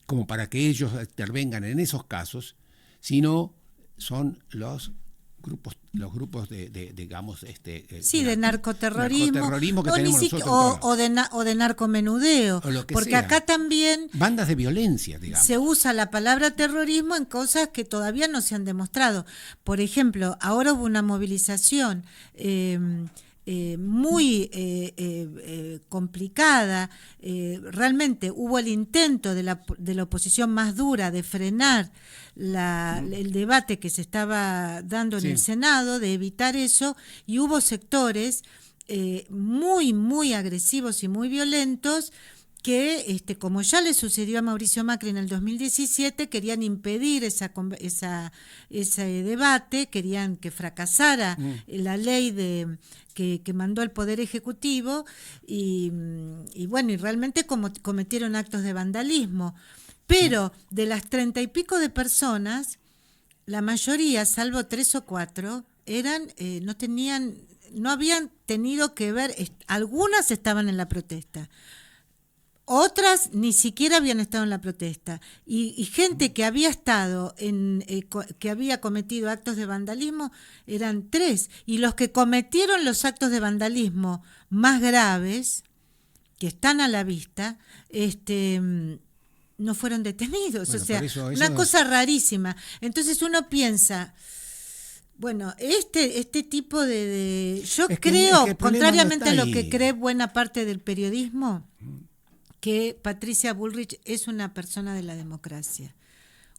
Speaker 2: como para que ellos intervengan en esos casos, sino son los grupos de digamos,
Speaker 1: de narcoterrorismo
Speaker 2: que tenemos nosotros
Speaker 1: o de narcomenudeo, porque sea. Acá también
Speaker 2: bandas de violencia, digamos.
Speaker 1: Se usa la palabra terrorismo en cosas que todavía no se han demostrado. Por ejemplo, ahora hubo una movilización muy complicada. Realmente hubo el intento de la oposición más dura de frenar el debate que se estaba dando en el Senado, de evitar eso, y hubo sectores muy agresivos y muy violentos que, como ya le sucedió a Mauricio Macri en el 2017, querían impedir ese debate, querían que fracasara la ley que mandó el Poder Ejecutivo y realmente cometieron actos de vandalismo. Pero de las 30 y pico de personas, la mayoría, salvo 3 o 4, no habían tenido que ver, algunas estaban en la protesta. Otras ni siquiera habían estado en la protesta. Y gente que había estado que había cometido actos de vandalismo eran 3. Y los que cometieron los actos de vandalismo más graves, que están a la vista, no fueron detenidos. Bueno, o sea, una cosa rarísima. Entonces uno piensa, bueno, este tipo yo creo, contrariamente a lo que cree buena parte del periodismo, que Patricia Bullrich es una persona de la democracia.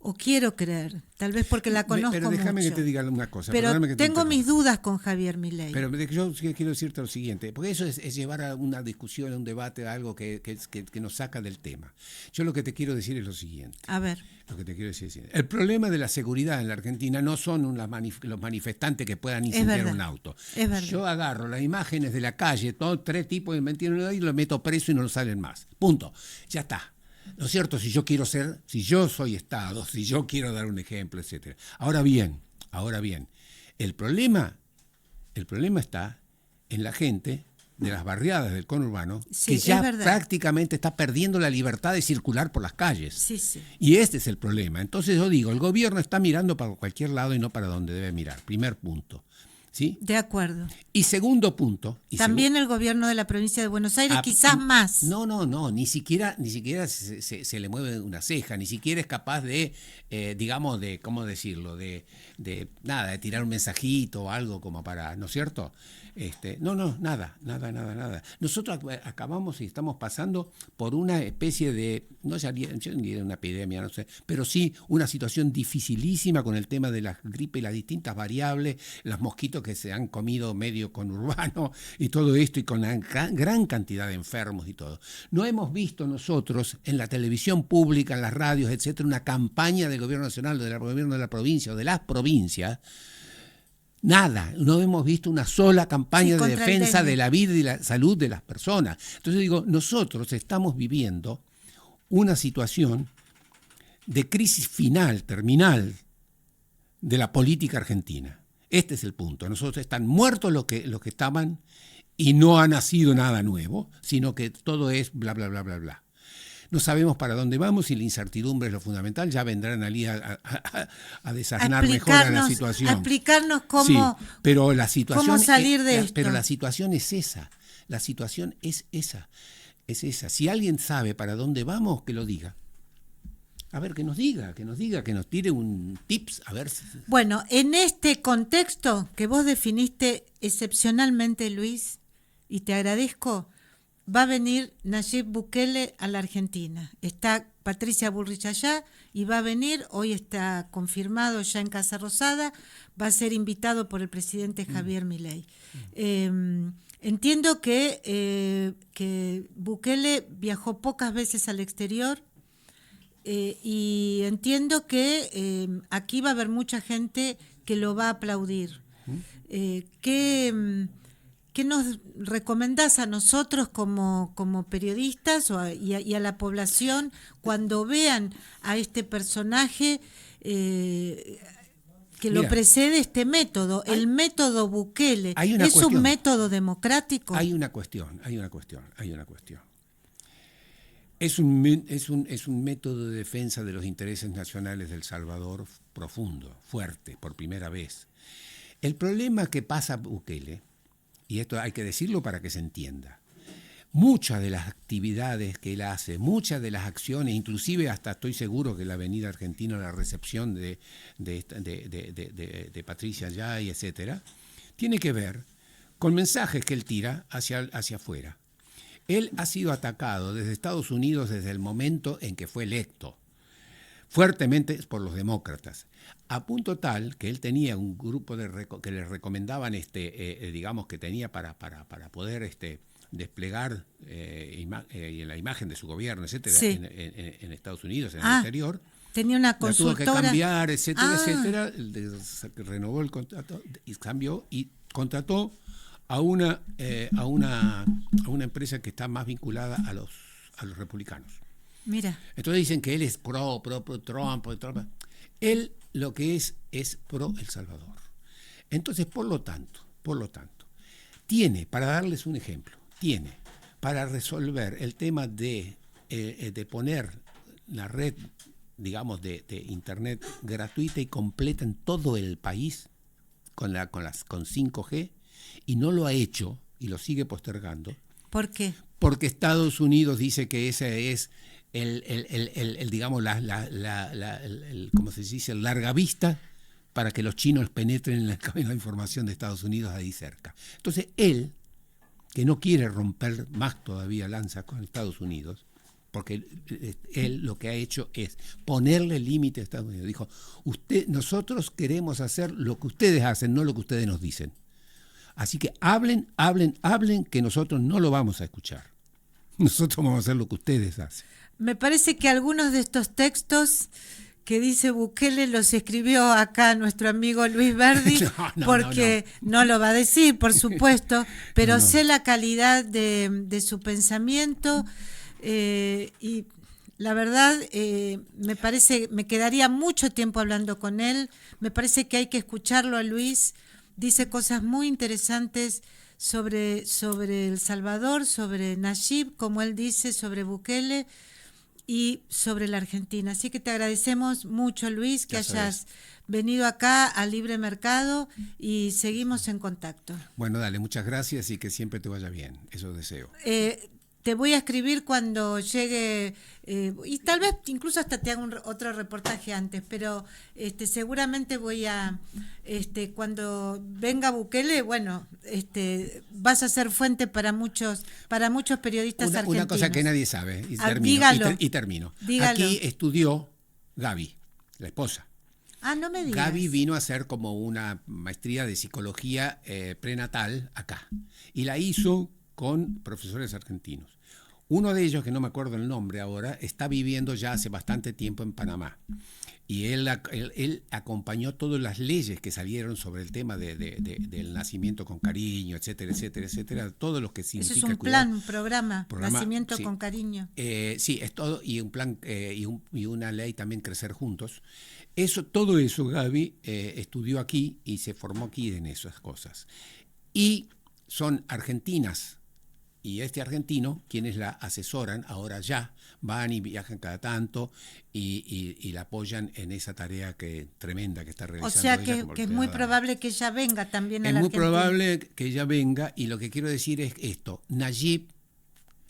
Speaker 1: O quiero creer, tal vez porque la conozco mucho.
Speaker 2: Pero déjame que te diga una cosa.
Speaker 1: Pero tengo mis dudas con Javier Milei.
Speaker 2: Pero yo quiero decirte lo siguiente, porque eso es llevar a una discusión, a un debate, a algo que nos saca del tema. Yo lo que te quiero decir es lo siguiente.
Speaker 1: A ver.
Speaker 2: Lo que te quiero decir es el problema de la seguridad en la Argentina no son los manifestantes que puedan incendiar un auto.
Speaker 1: Es verdad.
Speaker 2: Yo agarro las imágenes de la calle, 3 tipos de mentiras y los meto preso y no salen más. Punto. Ya está. ¿No es cierto? Si yo soy Estado, si yo quiero dar un ejemplo, etcétera. Ahora bien, el problema está en la gente de las barriadas del conurbano, que ya prácticamente está perdiendo la libertad de circular por las calles.
Speaker 1: Sí.
Speaker 2: Y este es el problema. Entonces yo digo, el gobierno está mirando para cualquier lado y no para donde debe mirar. Primer punto. ¿Sí?
Speaker 1: De acuerdo.
Speaker 2: Y segundo punto.
Speaker 1: También el gobierno de la provincia de Buenos Aires, quizás más.
Speaker 2: No, ni siquiera se le mueve una ceja, ni siquiera es capaz de, digamos, de, ¿cómo decirlo? De tirar un mensajito o algo como para, ¿no es cierto? Nada. Nosotros acabamos y estamos pasando por una especie de, yo diría una epidemia, no sé, pero sí una situación dificilísima con el tema de la gripe y las distintas variables, los mosquitos que se han comido medio conurbano y todo esto, y con la gran cantidad de enfermos y todo. No hemos visto nosotros en la televisión pública, en las radios, etcétera, una campaña del gobierno nacional, del gobierno de la provincia o de las provincias. Nada, no hemos visto una sola campaña de defensa de la vida y la salud de las personas. Entonces digo, nosotros estamos viviendo una situación de crisis terminal de la política argentina. Este es el punto. Nosotros están muertos los que estaban y no ha nacido nada nuevo, sino que todo es bla, bla, bla, bla, bla. No sabemos para dónde vamos y la incertidumbre es lo fundamental. Ya vendrán allí a desasnar mejor a la situación.
Speaker 1: A explicarnos cómo,
Speaker 2: pero la situación
Speaker 1: cómo salir de esto.
Speaker 2: Pero la situación es esa. La situación es esa. Si alguien sabe para dónde vamos, que lo diga. A ver, que nos tire un tips, a ver.
Speaker 1: Bueno, en este contexto que vos definiste excepcionalmente, Luis, y te agradezco, va a venir Nayib Bukele a la Argentina. Está Patricia Bullrich allá y va a venir, hoy está confirmado ya en Casa Rosada, va a ser invitado por el presidente Javier Milei. Entiendo que Bukele viajó pocas veces al exterior y entiendo que aquí va a haber mucha gente que lo va a aplaudir. ¿Qué nos recomendás a nosotros como periodistas y a la población cuando vean a este personaje que lo
Speaker 2: Mira,
Speaker 1: precede este método, el método Bukele.
Speaker 2: hay una
Speaker 1: ¿Es
Speaker 2: cuestión.
Speaker 1: un método democrático?
Speaker 2: Hay una cuestión. Es un método de defensa de los intereses nacionales del Salvador profundo, fuerte, por primera vez. El problema que pasa Bukele, y esto hay que decirlo para que se entienda, muchas de las actividades que él hace, muchas de las acciones, inclusive hasta estoy seguro que la Avenida Argentina, la recepción de Patricia Yay, etcétera, tiene que ver con mensajes que él tira hacia afuera. Él ha sido atacado desde Estados Unidos desde el momento en que fue electo, fuertemente por los demócratas, a punto tal que él tenía un grupo que le recomendaban, digamos, que tenía para poder desplegar la imagen de su gobierno, etcétera,
Speaker 1: Sí.
Speaker 2: en Estados Unidos, en el exterior.
Speaker 1: Tenía una
Speaker 2: La tuvo que
Speaker 1: consultora.
Speaker 2: cambiar, etcétera. Renovó el contrato y cambió y contrató a una empresa que está más vinculada a los republicanos.
Speaker 1: Mira,
Speaker 2: Entonces dicen que él es pro Trump. Él lo que es pro El Salvador. Entonces, por lo tanto, tiene, para darles un ejemplo, para resolver el tema de poner la red, digamos, de internet gratuita y completa en todo el país con 5G, y no lo ha hecho y lo sigue postergando.
Speaker 1: ¿por qué?
Speaker 2: Porque Estados Unidos dice que ese es digamos, ¿cómo se dice? El larga vista para que los chinos penetren en la información de Estados Unidos ahí cerca. Entonces él, que no quiere romper más todavía lanzas con Estados Unidos, porque él lo que ha hecho es ponerle límite a Estados Unidos. Dijo, nosotros queremos hacer lo que ustedes hacen, no lo que ustedes nos dicen. Así que hablen, que nosotros no lo vamos a escuchar. Nosotros vamos a hacer lo que ustedes hacen.
Speaker 1: Me parece que algunos de estos textos que dice Bukele los escribió acá nuestro amigo Luis Verdi, porque no lo va a decir, por supuesto, pero sé la calidad de su pensamiento y la verdad me parece, me quedaría mucho tiempo hablando con él, me parece que hay que escucharlo a Luis, dice cosas muy interesantes sobre El Salvador, sobre Nayib, como él dice, sobre Bukele y sobre la Argentina. Así que te agradecemos mucho, Luis, que hayas venido acá a Libre Mercado y seguimos en contacto.
Speaker 2: Bueno, dale, muchas gracias y que siempre te vaya bien. Eso deseo.
Speaker 1: Te voy a escribir cuando llegue, y tal vez incluso hasta te hago otro reportaje antes, pero seguramente voy a, cuando venga Bukele, bueno, vas a ser fuente para muchos periodistas argentinos.
Speaker 2: Una cosa que nadie sabe, y termino.
Speaker 1: Dígalo.
Speaker 2: Aquí estudió Gaby, la esposa.
Speaker 1: No me digas.
Speaker 2: Gaby vino a hacer como una maestría de psicología prenatal acá, y la hizo con profesores argentinos. Uno de ellos, que no me acuerdo el nombre ahora, está viviendo ya hace bastante tiempo en Panamá. Y él acompañó todas las leyes que salieron sobre el tema del nacimiento con cariño, etcétera, todo lo que significa.
Speaker 1: Eso es un plan, un programa, nacimiento con cariño.
Speaker 2: Sí, es todo, y un plan y una ley también, Crecer Juntos. Todo eso Gaby estudió aquí y se formó aquí en esas cosas. Y son argentinas. Y argentino, quienes la asesoran, ahora ya van y viajan cada tanto y la apoyan en esa tarea tremenda que está realizando.
Speaker 1: O sea
Speaker 2: ella
Speaker 1: que es muy probable que ella venga también a la Argentina.
Speaker 2: Es muy probable que ella venga, y lo que quiero decir es esto. Nayib,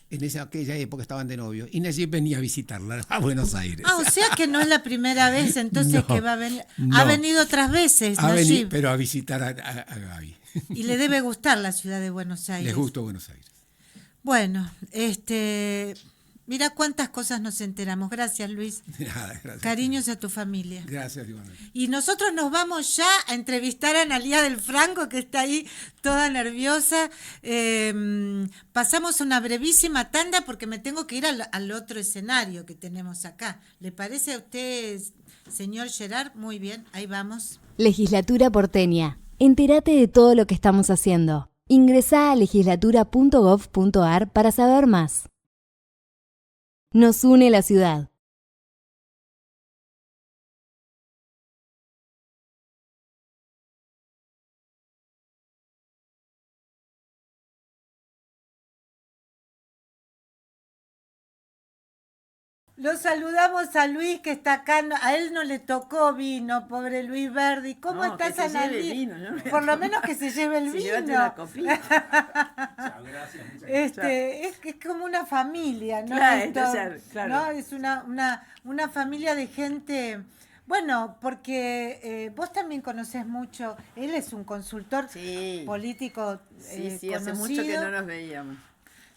Speaker 2: en aquella época estaban de novio, y Nayib venía a visitarla a Buenos Aires.
Speaker 1: O sea que no es la primera vez entonces que va a venir. No. Ha venido otras veces, Nayib.
Speaker 2: Pero a visitar a Gaby.
Speaker 1: Y le debe gustar la ciudad de Buenos Aires.
Speaker 2: Les gustó Buenos Aires.
Speaker 1: Bueno, mira cuántas cosas nos enteramos. Gracias, Luis.
Speaker 2: Nada, gracias.
Speaker 1: Cariños a tu familia.
Speaker 2: Gracias, igualmente.
Speaker 1: Y nosotros nos vamos ya a entrevistar a Analía del Franco, que está ahí toda nerviosa. Pasamos una brevísima tanda porque me tengo que ir al otro escenario que tenemos acá. ¿Le parece a usted, señor Gerard? Muy bien, ahí vamos.
Speaker 3: Legislatura porteña. Entérate de todo lo que estamos haciendo. Ingresá a legislatura.gov.ar para saber más. Nos une la ciudad.
Speaker 1: Lo saludamos a Luis que está acá, a él no le tocó vino, pobre Luis Verdi. ¿Cómo
Speaker 4: No,
Speaker 1: estás,
Speaker 4: que se lleve el
Speaker 1: Analía?
Speaker 4: vino, ¿no?
Speaker 1: Por lo menos que se lleve el
Speaker 4: Sí,
Speaker 1: vino.
Speaker 4: llévate una copita.
Speaker 2: Chao, gracias, muchas gracias.
Speaker 1: Es como una familia, ¿no?
Speaker 4: Claro,
Speaker 1: Esto,
Speaker 4: entonces, claro.
Speaker 1: ¿no? Es una familia de gente. Bueno, porque vos también conocés mucho, él es un consultor
Speaker 4: Sí.
Speaker 1: político
Speaker 4: Sí, hace
Speaker 1: conocido.
Speaker 4: mucho que no nos veíamos.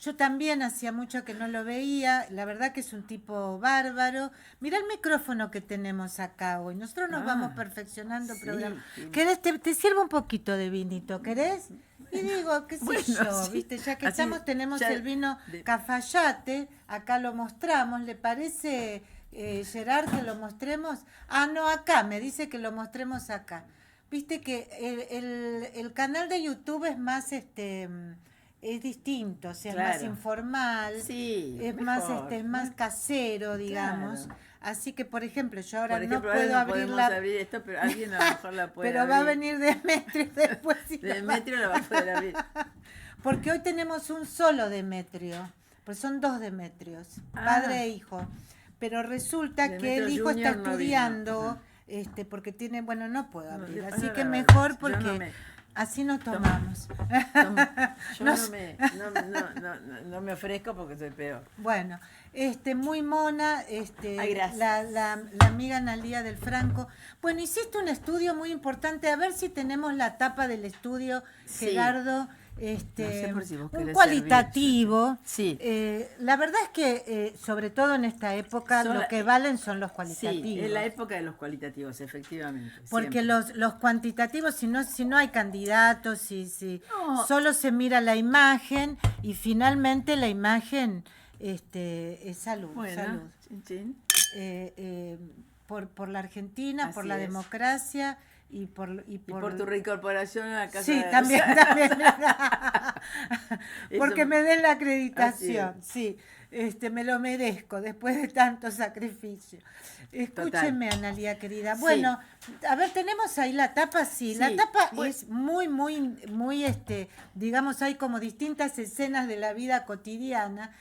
Speaker 1: Yo también hacía mucho que no lo veía, la verdad que es un tipo bárbaro. Mira el micrófono que tenemos acá hoy, nosotros nos vamos perfeccionando el
Speaker 4: sí,
Speaker 1: programa.
Speaker 4: sí.
Speaker 1: ¿Querés, te sirvo un poquito de vinito, querés? Y digo, qué sé
Speaker 4: Bueno,
Speaker 1: yo,
Speaker 4: sí.
Speaker 1: viste, ya que
Speaker 4: Así,
Speaker 1: tenemos
Speaker 4: ya
Speaker 1: el vino
Speaker 4: de-
Speaker 1: Cafayate, acá lo mostramos, ¿le parece, Gerard, que lo mostremos? Ah, no, acá, me dice que lo mostremos acá. Viste que el canal de YouTube es más es distinto, o sea, es más
Speaker 4: Claro.
Speaker 1: informal,
Speaker 4: Sí,
Speaker 1: es
Speaker 4: mejor.
Speaker 1: es más casero, digamos.
Speaker 4: Claro.
Speaker 1: Así que, por ejemplo, yo ahora
Speaker 4: Por ejemplo,
Speaker 1: no puedo
Speaker 4: ahora no
Speaker 1: abrir
Speaker 4: podemos
Speaker 1: la...
Speaker 4: abrir esto, pero alguien a lo mejor la puede
Speaker 1: pero
Speaker 4: abrir.
Speaker 1: va a venir Demetrio después. y la va-
Speaker 4: Demetrio la va a poder abrir.
Speaker 1: Porque hoy tenemos un solo Demetrio, pues son dos Demetrios, padre e hijo. Pero resulta que
Speaker 4: Demetrio
Speaker 1: el hijo está
Speaker 4: Junior no vino.
Speaker 1: estudiando, porque tiene, bueno, no puedo
Speaker 4: No,
Speaker 1: abrir,
Speaker 4: después
Speaker 1: así
Speaker 4: no
Speaker 1: que
Speaker 4: la
Speaker 1: mejor
Speaker 4: abras. Yo
Speaker 1: porque
Speaker 4: no me-
Speaker 1: así nos tomamos.
Speaker 4: Yo
Speaker 1: No
Speaker 4: no me ofrezco porque soy peor.
Speaker 1: Bueno, muy mona,
Speaker 4: Ay, gracias.
Speaker 1: la amiga Analía del Franco. Bueno, hiciste un estudio muy importante, a ver si tenemos la tapa del estudio,
Speaker 4: Sí.
Speaker 1: Gerardo,
Speaker 4: sé por si vos
Speaker 1: un
Speaker 4: querés
Speaker 1: cualitativo.
Speaker 4: Sí.
Speaker 1: La verdad es que, sobre todo en esta época,
Speaker 4: Son
Speaker 1: lo
Speaker 4: la-
Speaker 1: que valen son los
Speaker 4: Sí,
Speaker 1: cualitativos.
Speaker 4: es la época de los cualitativos, efectivamente.
Speaker 1: Porque
Speaker 4: siempre.
Speaker 1: los cuantitativos, si no hay candidatos, si
Speaker 4: No.
Speaker 1: solo se mira la imagen y finalmente la imagen es salud,
Speaker 4: Bueno,
Speaker 1: salud.
Speaker 4: chin, chin.
Speaker 1: Por la Argentina, por
Speaker 4: Así
Speaker 1: la
Speaker 4: es.
Speaker 1: democracia y por
Speaker 4: Y por tu reincorporación a la casa
Speaker 1: Sí,
Speaker 4: de...
Speaker 1: también, también.
Speaker 4: Eso-
Speaker 1: Porque me den la
Speaker 4: Así
Speaker 1: acreditación, sí. Me lo merezco después de tanto sacrificio. Escúcheme, Analía querida.
Speaker 4: Sí.
Speaker 1: Bueno, a ver, tenemos ahí la tapa, sí. La
Speaker 4: Sí,
Speaker 1: tapa
Speaker 4: bueno.
Speaker 1: es muy, digamos, hay como distintas escenas de la vida cotidiana.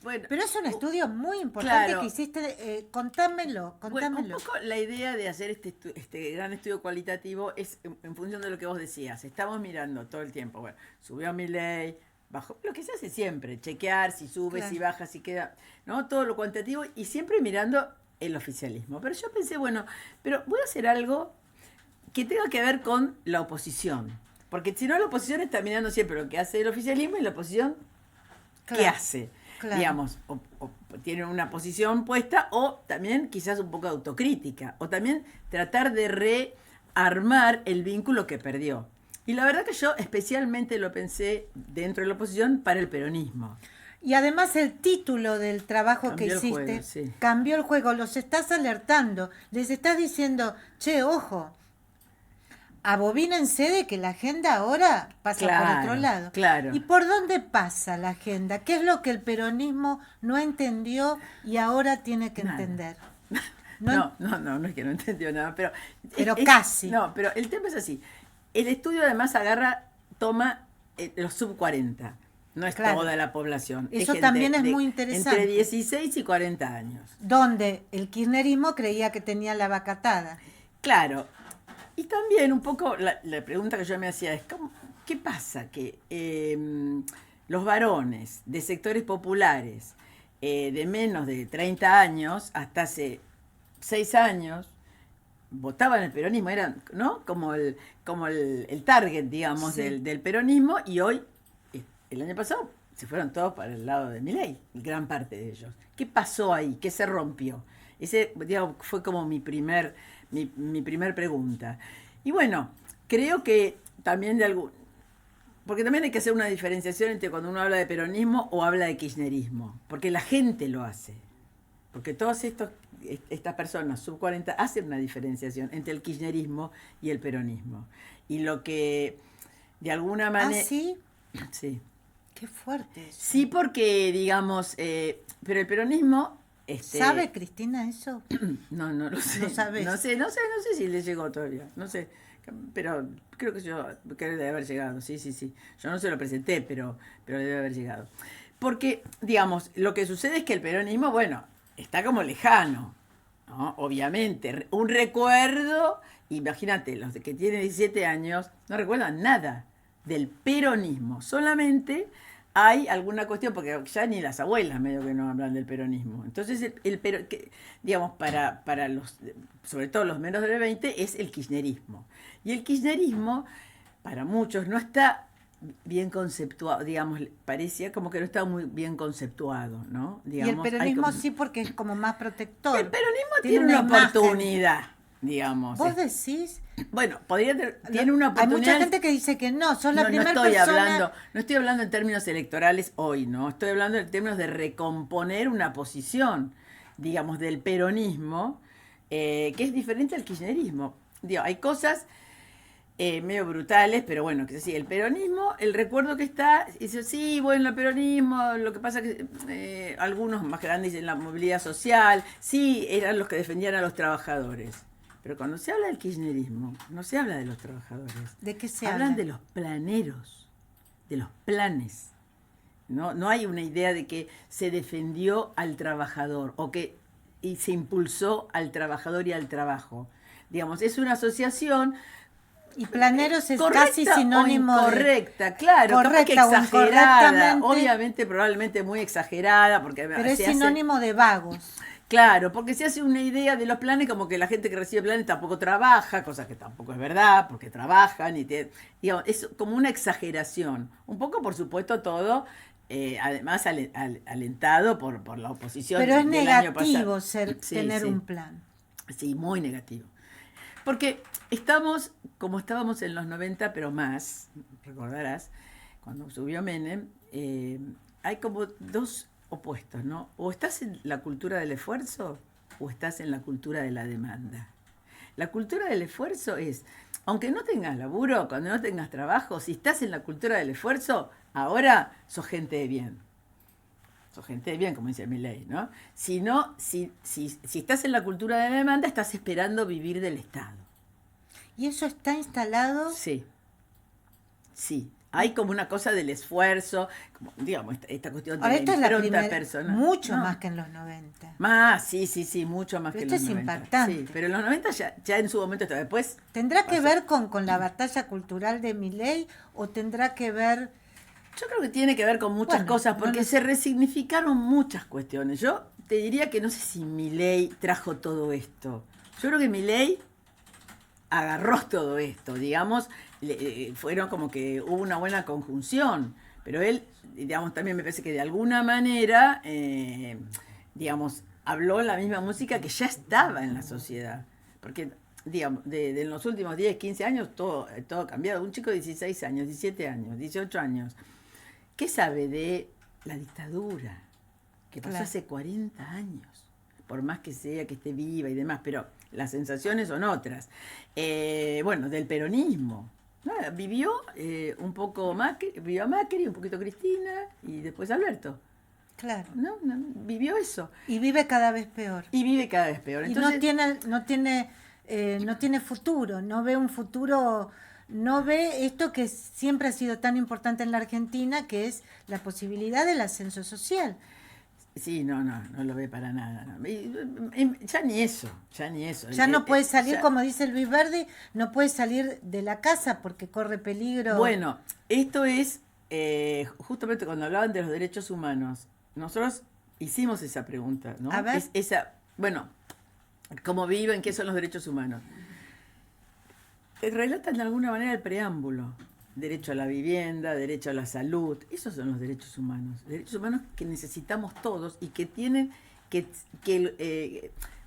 Speaker 4: Bueno,
Speaker 1: pero es un estudio muy importante
Speaker 4: claro.
Speaker 1: que hiciste. Contámelo.
Speaker 4: Bueno, un poco la idea de hacer este gran estudio cualitativo es en función de lo que vos decías. Estamos mirando todo el tiempo. Bueno, subió Milei, bajó, lo que se hace siempre, chequear si sube,
Speaker 1: Claro.
Speaker 4: si baja, si queda, ¿no? Todo lo cuantitativo y siempre mirando el oficialismo. Pero yo pensé, bueno, pero voy a hacer algo que tenga que ver con la oposición. Porque si no, la oposición está mirando siempre lo que hace el oficialismo y la oposición qué
Speaker 1: Claro,
Speaker 4: hace.
Speaker 1: claro.
Speaker 4: Digamos, o tiene una posición puesta o también quizás un poco de autocrítica o también tratar de rearmar el vínculo que perdió. Y la verdad que yo especialmente lo pensé dentro de la oposición para el peronismo.
Speaker 1: Y además el título del trabajo
Speaker 4: Cambió
Speaker 1: que
Speaker 4: el
Speaker 1: hiciste
Speaker 4: juego, sí.
Speaker 1: cambió el juego, los estás alertando, les estás diciendo, che, ojo, abobínense de que la agenda ahora pasa por
Speaker 4: Claro,
Speaker 1: otro lado.
Speaker 4: claro.
Speaker 1: ¿Y por dónde pasa la agenda? ¿Qué es lo que el peronismo no entendió y ahora tiene que
Speaker 4: Nada.
Speaker 1: entender?
Speaker 4: No es que no entendió nada, pero...
Speaker 1: Pero casi.
Speaker 4: No, pero el tema es así. El estudio además toma los sub 40. No es
Speaker 1: Claro.
Speaker 4: toda la población.
Speaker 1: Eso
Speaker 4: gente
Speaker 1: también es muy interesante.
Speaker 4: Entre 16 y 40 años.
Speaker 1: Donde el kirchnerismo creía que tenía la vacatada.
Speaker 4: Claro. Y también un poco la pregunta que yo me hacía es, ¿qué pasa? Que los varones de sectores populares de menos de 30 años, hasta hace 6 años, votaban el peronismo, eran, ¿no? Como el target, digamos,
Speaker 1: Sí.
Speaker 4: del peronismo, y hoy, el año pasado, se fueron todos para el lado de Milei, gran parte de ellos. ¿Qué pasó ahí? ¿Qué se rompió? Ese, digamos, fue como mi primer pregunta. Y bueno, creo que también porque también hay que hacer una diferenciación entre cuando uno habla de peronismo o habla de kirchnerismo, porque la gente lo hace. Porque todas estas personas sub 40 hacen una diferenciación entre el kirchnerismo y el peronismo. Y lo que de alguna manera...
Speaker 1: ¿Ah, sí?
Speaker 4: Sí.
Speaker 1: Qué fuerte eso.
Speaker 4: Sí, porque, digamos, pero el peronismo...
Speaker 1: ¿Sabe Cristina eso?
Speaker 4: No lo sé.
Speaker 1: No sabes.
Speaker 4: No sé si le llegó todavía. No sé. Pero creo que debe haber llegado. Sí. Yo no se lo presenté, pero debe haber llegado. Porque, digamos, lo que sucede es que el peronismo, bueno, está como lejano, ¿no? Obviamente, un recuerdo, imagínate, los que tienen 17 años no recuerdan nada del peronismo, solamente hay alguna cuestión, porque ya ni las abuelas medio que no hablan del peronismo. Entonces, digamos, para los, sobre todo los menos de 20, es el kirchnerismo. Y el kirchnerismo, para muchos, no está bien conceptuado, digamos, parecía como que no estaba muy bien conceptuado, ¿no? Digamos,
Speaker 1: y el peronismo
Speaker 4: como,
Speaker 1: sí, porque es como más protector.
Speaker 4: el peronismo tiene una
Speaker 1: imagen.
Speaker 4: Oportunidad, digamos.
Speaker 1: ¿Vos decís?
Speaker 4: Bueno, tiene una oportunidad.
Speaker 1: Hay mucha gente que dice que no, sos la
Speaker 4: No
Speaker 1: primera
Speaker 4: estoy
Speaker 1: persona.
Speaker 4: no estoy hablando en términos electorales hoy, ¿no? Estoy hablando en términos de recomponer una posición, digamos, del peronismo, que es diferente al kirchnerismo. Digo, hay cosas medio brutales, pero bueno, que sí, el peronismo, el recuerdo que está, dice, sí, bueno, el peronismo, lo que pasa que algunos más grandes en la movilidad social, sí, eran los que defendían a los trabajadores. Pero cuando se habla del kirchnerismo, no se habla de los trabajadores.
Speaker 1: ¿De qué se
Speaker 4: Hablan
Speaker 1: habla?
Speaker 4: de los planeros, de los planes. No hay una idea de que se defendió al trabajador y se impulsó al trabajador y al trabajo. Digamos, es una asociación.
Speaker 1: Y planeros es
Speaker 4: Correcta
Speaker 1: casi sinónimo
Speaker 4: o incorrecta, claro,
Speaker 1: correcta
Speaker 4: capaz que
Speaker 1: o
Speaker 4: exagerada,
Speaker 1: incorrectamente,
Speaker 4: probablemente muy exagerada, porque
Speaker 1: pero es sinónimo de vagos.
Speaker 4: Claro, porque se hace una idea de los planes como que la gente que recibe planes tampoco trabaja, cosa que tampoco es verdad, porque trabajan digamos, es como una exageración. Un poco, por supuesto, todo, además alentado por la oposición.
Speaker 1: Pero es
Speaker 4: del año
Speaker 1: negativo
Speaker 4: pasado.
Speaker 1: tener
Speaker 4: Sí.
Speaker 1: un plan.
Speaker 4: Sí, muy negativo. Porque como estábamos en los 90, pero más, recordarás, cuando subió Menem, hay como dos opuestos, ¿no? O estás en la cultura del esfuerzo o estás en la cultura de la demanda. La cultura del esfuerzo es, aunque no tengas laburo, cuando no tengas trabajo, si estás en la cultura del esfuerzo, ahora sos gente de bien. Sos gente de bien, como dice Milei, ¿no? Si estás en la cultura de la demanda, estás esperando vivir del Estado.
Speaker 1: ¿Y eso está instalado?
Speaker 4: Sí. Hay como una cosa del esfuerzo, como, digamos, esta cuestión de
Speaker 1: Ahora, esta es la primera,
Speaker 4: personal.
Speaker 1: mucho más que en los 90.
Speaker 4: Más, sí, mucho más
Speaker 1: Pero
Speaker 4: que en
Speaker 1: esto
Speaker 4: los
Speaker 1: es
Speaker 4: 90.
Speaker 1: impactante.
Speaker 4: Sí, pero en los 90 ya en su momento estaba. Después
Speaker 1: ¿Tendrá que
Speaker 4: pasó.
Speaker 1: ver con la batalla cultural de Milei o tendrá que ver?
Speaker 4: Yo creo que tiene que ver con muchas cosas, porque se resignificaron muchas cuestiones. Yo te diría que no sé si Milei trajo todo esto. Yo creo que Milei agarró todo esto, digamos, fueron como que hubo una buena conjunción, pero él, digamos, también me parece que de alguna manera, digamos, habló la misma música que ya estaba en la sociedad, porque, digamos, de los últimos 10, 15 años todo ha cambiado. Un chico de 16 años, 17 años, 18 años, ¿qué sabe de la dictadura que pasó hace 40 años? Por más que sea que esté viva y demás, pero las sensaciones son otras. Bueno, del peronismo. Nada, vivió un poco Macri, un poquito Cristina y después Alberto.
Speaker 1: Claro.
Speaker 4: ¿No? Vivió eso.
Speaker 1: Y vive cada vez peor.
Speaker 4: Entonces,
Speaker 1: Y no tiene futuro, no ve un futuro, no ve esto que siempre ha sido tan importante en la Argentina, que es la posibilidad del ascenso social.
Speaker 4: Sí, no lo ve para nada. No. Ya ni eso.
Speaker 1: Ya no puede salir, como dice Luis Verdi, no puede salir de la casa porque corre peligro.
Speaker 4: Bueno, esto es, justamente cuando hablaban de los derechos humanos, nosotros hicimos esa pregunta, ¿no?
Speaker 1: A ver.
Speaker 4: ¿Cómo viven? ¿Qué son los derechos humanos? Relatan de alguna manera el preámbulo. Derecho a la vivienda, derecho a la salud, esos son los derechos humanos que necesitamos todos y que tienen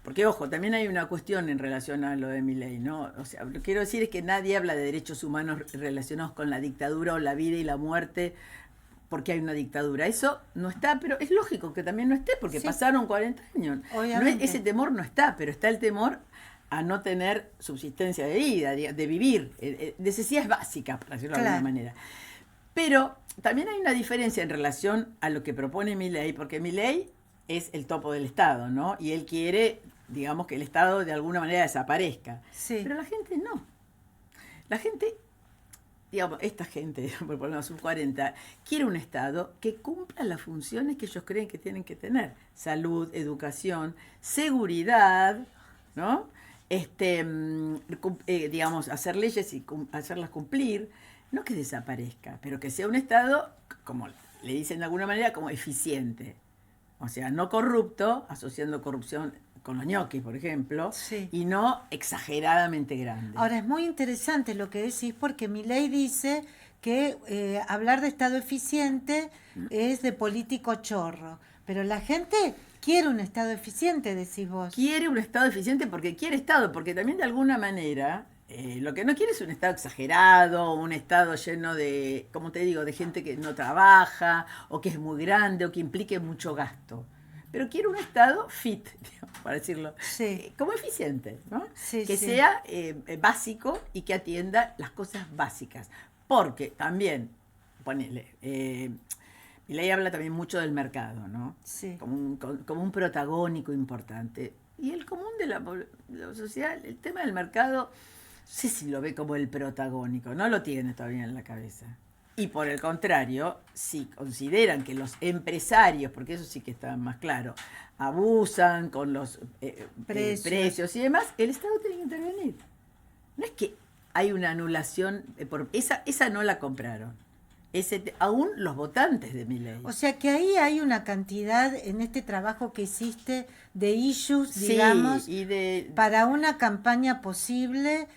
Speaker 4: porque ojo, también hay una cuestión en relación a lo de Milei, ¿no? O sea, lo que quiero decir es que nadie habla de derechos humanos relacionados con la dictadura o la vida y la muerte porque hay una dictadura. Eso no está, pero es lógico que también no esté porque pasaron 40 años.
Speaker 1: Obviamente.
Speaker 4: Ese temor no está, pero está el temor a no tener subsistencia de vida, de vivir, necesidades básicas, para decirlo de alguna manera. Pero también hay una diferencia en relación a lo que propone Milei, porque Milei es el topo del Estado, ¿no? Y él quiere, digamos, que el Estado de alguna manera desaparezca.
Speaker 1: Sí.
Speaker 4: Pero la gente no. La gente digamos, esta gente, por ponerlo sub 40, quiere un Estado que cumpla las funciones que ellos creen que tienen que tener. Salud, educación, seguridad, ¿no? Digamos, hacer leyes y hacerlas cumplir. No que desaparezca, pero que sea un Estado, como le dicen de alguna manera, como eficiente. O sea, no corrupto, asociando corrupción con los ñoquis, por ejemplo,
Speaker 1: Sí.
Speaker 4: y no exageradamente grande.
Speaker 1: Ahora, es muy interesante lo que decís porque Milei dice que hablar de Estado eficiente es de político chorro, pero la gente quiere un Estado eficiente, decís vos.
Speaker 4: Quiere un Estado eficiente porque quiere Estado, porque también de alguna manera lo que no quiere es un Estado exagerado, un Estado lleno de, como te digo, de gente que no trabaja, o que es muy grande, o que implique mucho gasto. Pero quiere un Estado fit, digamos, para decirlo,
Speaker 1: Sí.
Speaker 4: como eficiente, ¿no?
Speaker 1: Sí,
Speaker 4: que
Speaker 1: sí.
Speaker 4: sea básico y que atienda las cosas básicas. Porque también, ponele, Milei habla también mucho del mercado, ¿no?
Speaker 1: Sí.
Speaker 4: Como un protagónico importante. Y el común de la sociedad, el tema del mercado, no sé si lo ve como el protagónico, no lo tiene todavía en la cabeza. Y por el contrario, si consideran que los empresarios, porque eso sí que está más claro, abusan con los precios y demás, el Estado tiene que intervenir. No es que hay una anulación, esa no la compraron. Aún los votantes de Milei.
Speaker 1: O sea que ahí hay una cantidad en este trabajo que hiciste de issues,
Speaker 4: Sí,
Speaker 1: digamos,
Speaker 4: y
Speaker 1: para una campaña posible.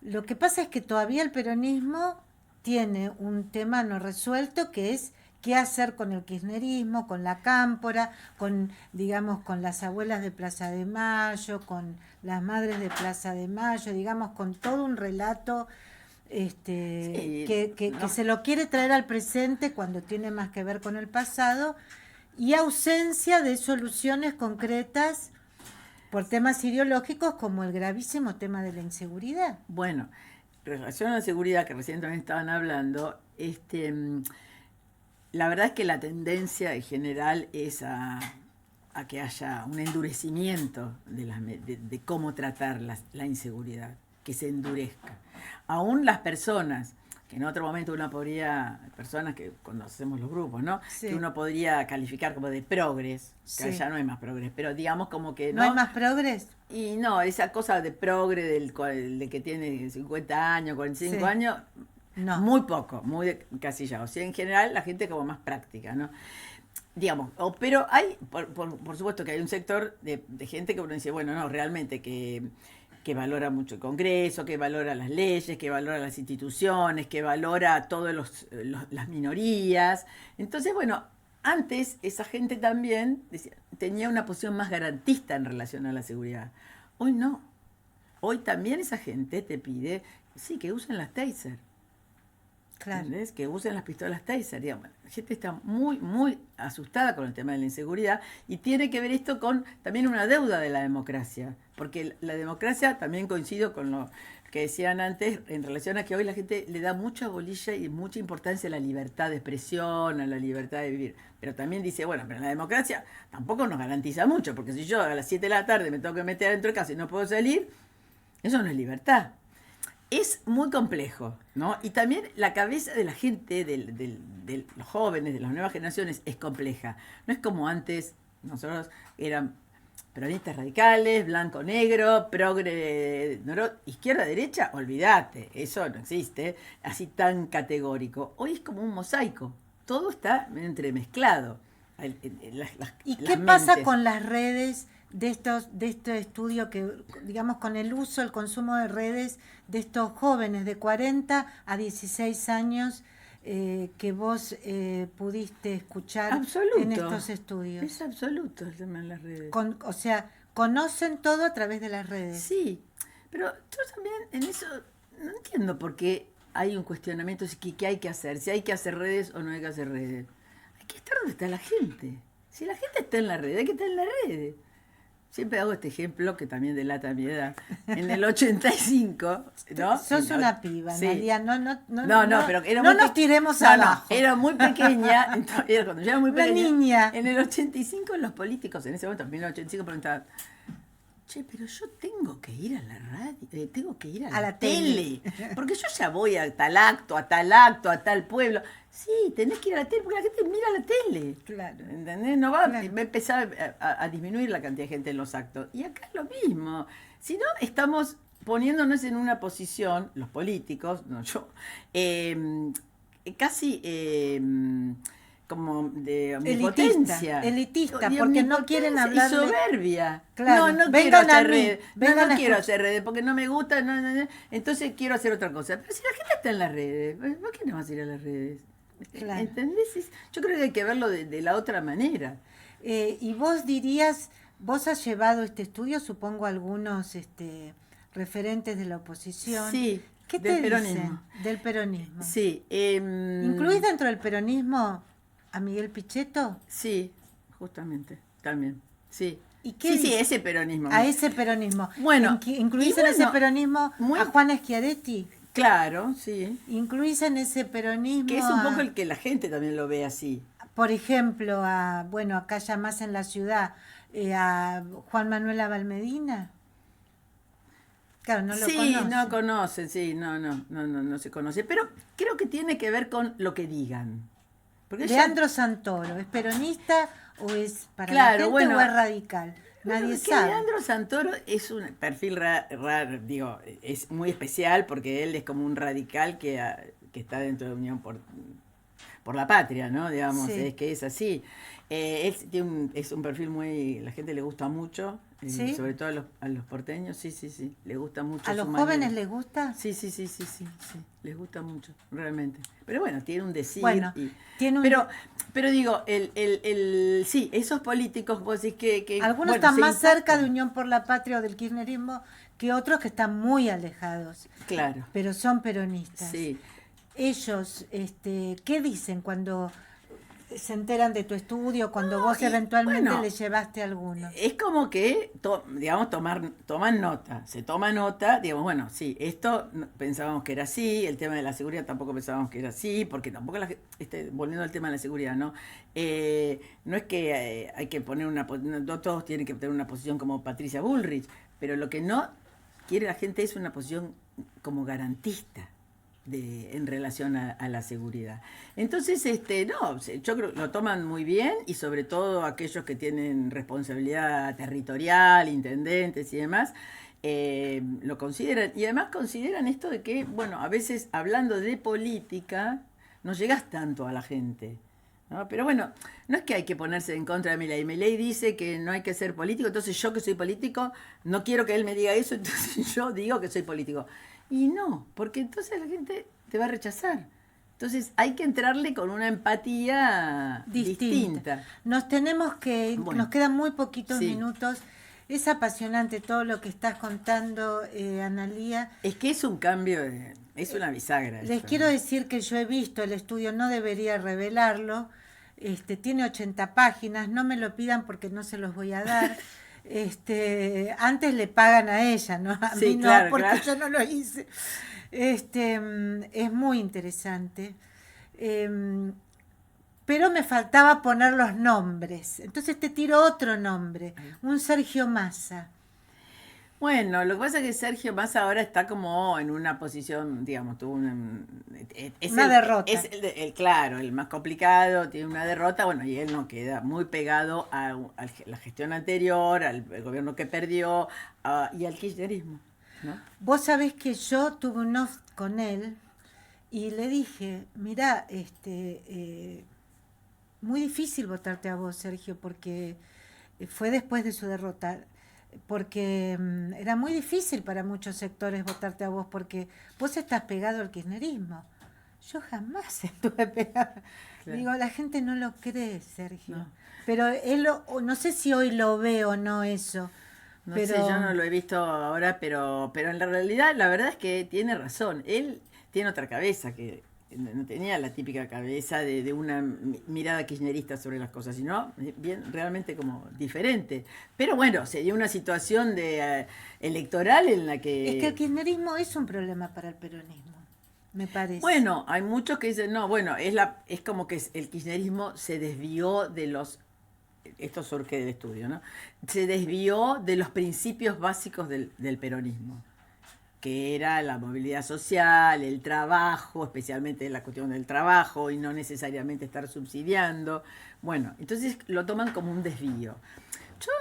Speaker 1: Lo que pasa es que todavía el peronismo tiene un tema no resuelto que es qué hacer con el kirchnerismo, con la cámpora, con, digamos, con las abuelas de Plaza de Mayo, con las madres de Plaza de Mayo, digamos, con todo un relato
Speaker 4: Sí,
Speaker 1: que
Speaker 4: no.
Speaker 1: se lo quiere traer al presente cuando tiene más que ver con el pasado y ausencia de soluciones concretas por temas ideológicos como el gravísimo tema de la inseguridad.
Speaker 4: Bueno, en relación a la seguridad que recientemente estaban hablando, la verdad es que la tendencia en general es a que haya un endurecimiento de cómo tratar la inseguridad, que se endurezca. Aún las personas, que en otro momento uno podría, personas que cuando hacemos los grupos, ¿no?
Speaker 1: Sí.
Speaker 4: Que uno podría calificar como de progres, que
Speaker 1: Sí.
Speaker 4: ya no hay más progres, pero digamos como que
Speaker 1: ¿No hay más progres?
Speaker 4: y no, esa cosa de progre de que tiene 50 años, 45
Speaker 1: Sí.
Speaker 4: años,
Speaker 1: No.
Speaker 4: muy poco, muy casillado. O sea, en general la gente es como más práctica, ¿no? Digamos, pero hay, por supuesto que hay un sector de gente que uno dice, bueno, no, realmente que valora mucho el Congreso, que valora las leyes, que valora las instituciones, que valora todas las minorías. Entonces, bueno, antes esa gente también tenía una posición más garantista en relación a la seguridad. Hoy no. Hoy también esa gente te pide, sí, que usen las taser.
Speaker 1: Claro.
Speaker 4: ¿Entendés? Que usen las pistolas taser. Digamos. La gente está muy, muy asustada con el tema de la inseguridad y tiene que ver esto con también una deuda de la democracia. Porque la democracia, también coincido con lo que decían antes, en relación a que hoy la gente le da mucha bolilla y mucha importancia a la libertad de expresión, a la libertad de vivir. Pero también dice, bueno, pero la democracia tampoco nos garantiza mucho, porque si yo a las 7 de la tarde me tengo que meter adentro de casa y no puedo salir, eso no es libertad. Es muy complejo, ¿no? Y también la cabeza de la gente, de los jóvenes, de las nuevas generaciones, es compleja. No es como antes, nosotros eran peronistas radicales, blanco-negro, progre, izquierda-derecha, olvídate, eso no existe, así tan categórico. Hoy es como un mosaico, todo está entremezclado.
Speaker 1: ¿Y qué pasa con las redes de este estudio que, digamos, con el uso, el consumo de redes de estos jóvenes de 40 a 16 años que vos pudiste escuchar en estos estudios?
Speaker 4: Es absoluto el tema de las redes.
Speaker 1: O sea, conocen todo a través de las redes.
Speaker 4: Sí, pero yo también en eso no entiendo por qué hay un cuestionamiento si qué hay que hacer, si hay que hacer redes o no hay que hacer redes. Hay que estar donde está la gente. Si la gente está en la red, hay que estar en la red. Siempre hago este ejemplo que también delata mi edad. En el 85, ¿no?
Speaker 1: Sos una piba,
Speaker 4: sí.
Speaker 1: Nadia, no,
Speaker 4: pero era
Speaker 1: no
Speaker 4: muy
Speaker 1: nos tiremos
Speaker 4: no,
Speaker 1: abajo.
Speaker 4: era muy pequeña, entonces, era cuando yo era muy
Speaker 1: Una
Speaker 4: pequeña.
Speaker 1: niña.
Speaker 4: En el 85 los políticos, en ese momento, en 1985, preguntaban, che, pero yo tengo que ir a la radio, tengo que ir a
Speaker 1: A
Speaker 4: la
Speaker 1: la
Speaker 4: tele,
Speaker 1: tele.
Speaker 4: porque yo ya voy a tal acto, a tal acto, a tal pueblo. Sí, tenés que ir a la tele, porque la gente mira la tele.
Speaker 1: Claro.
Speaker 4: ¿Entendés? No va
Speaker 1: Claro.
Speaker 4: a empezar a disminuir la cantidad de gente en los actos. Y acá es lo mismo. Si no, estamos poniéndonos en una posición, los políticos, no yo, casi como de omnipotencia.
Speaker 1: Elitista,
Speaker 4: De
Speaker 1: porque no quieren
Speaker 4: omnipotencia
Speaker 1: hablar
Speaker 4: y soberbia.
Speaker 1: Claro,
Speaker 4: No quiero
Speaker 1: vengan a
Speaker 4: hacer
Speaker 1: mí,
Speaker 4: redes.
Speaker 1: vengan
Speaker 4: No
Speaker 1: a
Speaker 4: quiero
Speaker 1: escuchar.
Speaker 4: hacer redes porque no me gusta, entonces quiero hacer otra cosa. Pero si la gente está en las redes, ¿por qué no vas a ir a las redes?
Speaker 1: Claro.
Speaker 4: ¿Entendés? Yo creo que hay que verlo de la otra manera.
Speaker 1: Y vos dirías, vos has llevado este estudio, supongo, a algunos referentes de la oposición.
Speaker 4: Sí,
Speaker 1: ¿Qué
Speaker 4: del
Speaker 1: te
Speaker 4: peronismo.
Speaker 1: dicen del peronismo?
Speaker 4: Sí.
Speaker 1: ¿Incluís dentro del peronismo a Miguel Pichetto?
Speaker 4: Sí, justamente, también. Sí.
Speaker 1: ¿Y qué
Speaker 4: Sí,
Speaker 1: dice?
Speaker 4: ese peronismo.
Speaker 1: A ese peronismo.
Speaker 4: Bueno,
Speaker 1: ¿Incluís
Speaker 4: y
Speaker 1: en ese
Speaker 4: bueno,
Speaker 1: peronismo
Speaker 4: muy-
Speaker 1: a Juana Schiaretti?
Speaker 4: Claro, sí.
Speaker 1: ¿Incluís en ese peronismo
Speaker 4: Que es un
Speaker 1: a-
Speaker 4: poco el que la gente también lo ve así.
Speaker 1: por ejemplo, acá ya más en la ciudad, a Juan Manuel Abalmedina? Claro, no lo
Speaker 4: Sí,
Speaker 1: conoce.
Speaker 4: no conocen, sí, no se conoce. Pero creo que tiene que ver con lo que digan. Porque ella-
Speaker 1: Leandro Santoro, ¿es peronista o es para
Speaker 4: Claro,
Speaker 1: la gente
Speaker 4: bueno,
Speaker 1: o es radical?
Speaker 4: Bueno,
Speaker 1: Nadie
Speaker 4: es que
Speaker 1: sabe.
Speaker 4: Leandro Santoro es un perfil raro, digo, es muy especial porque él es como un radical que está dentro de Unión por la Patria, ¿no? Digamos,
Speaker 1: Sí.
Speaker 4: es que es así. Él es un perfil muy, la gente le gusta mucho,
Speaker 1: ¿Sí?
Speaker 4: sobre todo a los porteños, sí, le gusta mucho.
Speaker 1: ¿A
Speaker 4: su
Speaker 1: los
Speaker 4: manera.
Speaker 1: jóvenes les gusta?
Speaker 4: Sí, les gusta mucho, realmente. Pero bueno, tiene un decir.
Speaker 1: Bueno, tiene un-
Speaker 4: pero digo, sí, esos políticos, vos decís que
Speaker 1: Algunos
Speaker 4: bueno,
Speaker 1: están
Speaker 4: se
Speaker 1: más cerca
Speaker 4: impactan.
Speaker 1: de Unión por la Patria o del kirchnerismo que otros que están muy alejados,
Speaker 4: Claro,
Speaker 1: pero son peronistas.
Speaker 4: sí.
Speaker 1: Ellos, ¿qué dicen cuando se enteran de tu estudio, cuando vos
Speaker 4: y,
Speaker 1: eventualmente
Speaker 4: bueno,
Speaker 1: les llevaste alguno?
Speaker 4: Es como que, digamos, toman nota. Se toma nota, digamos, bueno, sí, esto pensábamos que era así, el tema de la seguridad tampoco pensábamos que era así, porque tampoco, volviendo al tema de la seguridad, ¿no? No es que hay que poner no todos tienen que tener una posición como Patricia Bullrich, pero lo que no quiere la gente es una posición como garantista. En relación a la seguridad. Entonces, no, yo creo que lo toman muy bien y sobre todo aquellos que tienen responsabilidad territorial, intendentes y demás, lo consideran. Y además consideran esto de que, bueno, a veces hablando de política, no llegas tanto a la gente. ¿No? Pero bueno, no es que hay que ponerse en contra de Milei. Milei dice que no hay que ser político, entonces yo que soy político, no quiero que él me diga eso, entonces yo digo que soy político. Y no, porque entonces la gente te va a rechazar. Entonces hay que entrarle con una empatía distinta.
Speaker 1: Nos tenemos que ir,
Speaker 4: Bueno.
Speaker 1: nos quedan muy poquitos
Speaker 4: Sí.
Speaker 1: minutos. Es apasionante todo lo que estás contando, Analía.
Speaker 4: Es que es un cambio, es una bisagra.
Speaker 1: Les
Speaker 4: esto,
Speaker 1: quiero
Speaker 4: ¿no?
Speaker 1: decir que yo he visto el estudio, no debería revelarlo. Tiene 80 páginas, no me lo pidan porque no se los voy a dar. Antes le pagan a ella, ¿no? A
Speaker 4: Sí,
Speaker 1: mí no,
Speaker 4: claro,
Speaker 1: porque
Speaker 4: claro.
Speaker 1: yo no lo hice. Es muy interesante. Pero me faltaba poner los nombres. Entonces te tiro otro nombre, un Sergio Massa.
Speaker 4: Bueno, lo que pasa es que Sergio Massa ahora está como en una posición, digamos, tuvo una
Speaker 1: derrota.
Speaker 4: Es claro, el más complicado, tiene una derrota, bueno, y él no queda muy pegado a la gestión anterior, al gobierno que perdió y al kirchnerismo, ¿no?
Speaker 1: Vos sabés que yo tuve un off con él y le dije, mirá, muy difícil votarte a vos, Sergio, porque fue después de su derrota, porque era muy difícil para muchos sectores votarte a vos, porque vos estás pegado al kirchnerismo. Yo jamás estuve pegada.
Speaker 4: Claro.
Speaker 1: Digo, la gente no lo cree, Sergio.
Speaker 4: No.
Speaker 1: Pero él, no sé si hoy lo ve o no eso.
Speaker 4: No
Speaker 1: pero
Speaker 4: sé, yo no lo he visto ahora, pero en la realidad la verdad es que tiene razón. Él tiene otra cabeza, que no tenía la típica cabeza de una mirada kirchnerista sobre las cosas, sino bien realmente como diferente. Pero bueno, se dio una situación electoral en la que...
Speaker 1: Es que el kirchnerismo es un problema para el peronismo, me parece.
Speaker 4: Bueno, hay muchos que dicen, no, bueno, es como que el kirchnerismo se desvió de los esto surge del estudio, ¿no? Se desvió de los principios básicos del peronismo, que era la movilidad social, el trabajo, especialmente la cuestión del trabajo, y no necesariamente estar subsidiando. Bueno, entonces lo toman como un desvío. Yo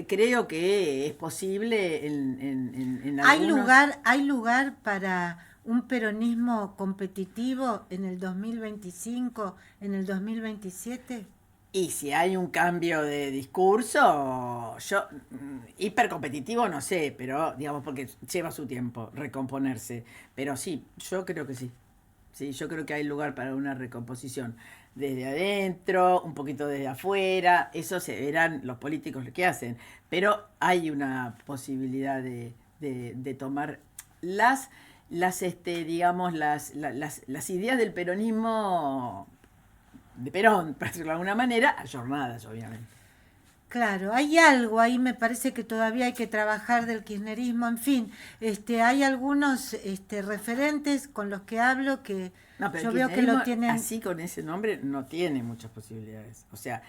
Speaker 4: creo que es posible en algunos...
Speaker 1: ¿Hay lugar para un peronismo competitivo en el 2025, en el 2027?
Speaker 4: Y si hay un cambio de discurso, yo hipercompetitivo no sé, pero digamos porque lleva su tiempo recomponerse. Pero sí, yo creo que sí. Sí, yo creo que hay lugar para una recomposición desde adentro, un poquito desde afuera. Eso se verán los políticos lo que hacen. Pero hay una posibilidad de tomar digamos, las ideas del peronismo de Perón, para decirlo de alguna manera, ayornadas, obviamente.
Speaker 1: Claro, hay algo ahí, me parece que todavía hay que trabajar del kirchnerismo, en fin, hay algunos referentes con los que hablo que
Speaker 4: No, pero
Speaker 1: yo
Speaker 4: el
Speaker 1: veo que lo
Speaker 4: kirchnerismo,
Speaker 1: tienen.
Speaker 4: así con ese nombre, no tiene muchas posibilidades. O sea,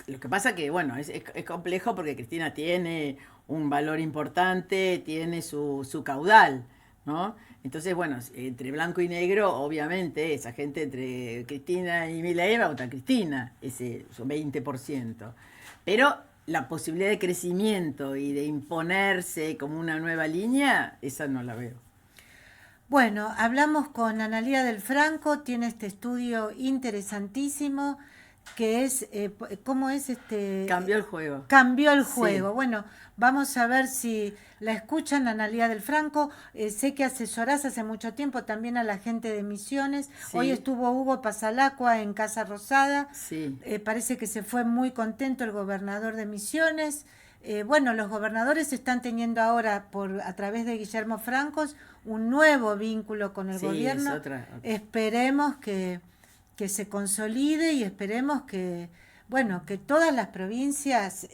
Speaker 4: lo que pasa que, bueno, es complejo porque Cristina tiene un valor importante, tiene su caudal, ¿no? Entonces, bueno, entre blanco y negro, obviamente, esa gente entre Cristina y Milei va a votar Cristina, ese 20%. Pero la posibilidad de crecimiento y de imponerse como una nueva línea, esa no la veo.
Speaker 1: Bueno, hablamos con Analía del Franco, tiene este estudio interesantísimo que es, ¿cómo es este?
Speaker 4: Cambió el juego.
Speaker 1: Cambió el juego.
Speaker 4: Sí.
Speaker 1: Bueno, vamos a ver si la escuchan, Analía del Franco. Sé que asesorás hace mucho tiempo también a la gente de Misiones.
Speaker 4: Sí.
Speaker 1: Hoy estuvo Hugo Pasalacqua en Casa Rosada.
Speaker 4: Sí.
Speaker 1: Parece que se fue muy contento el gobernador de Misiones. Bueno, los gobernadores están teniendo ahora, a través de Guillermo Francos, un nuevo vínculo con el
Speaker 4: Sí,
Speaker 1: gobierno.
Speaker 4: es otra.
Speaker 1: Esperemos que se consolide y esperemos que, bueno, que todas las provincias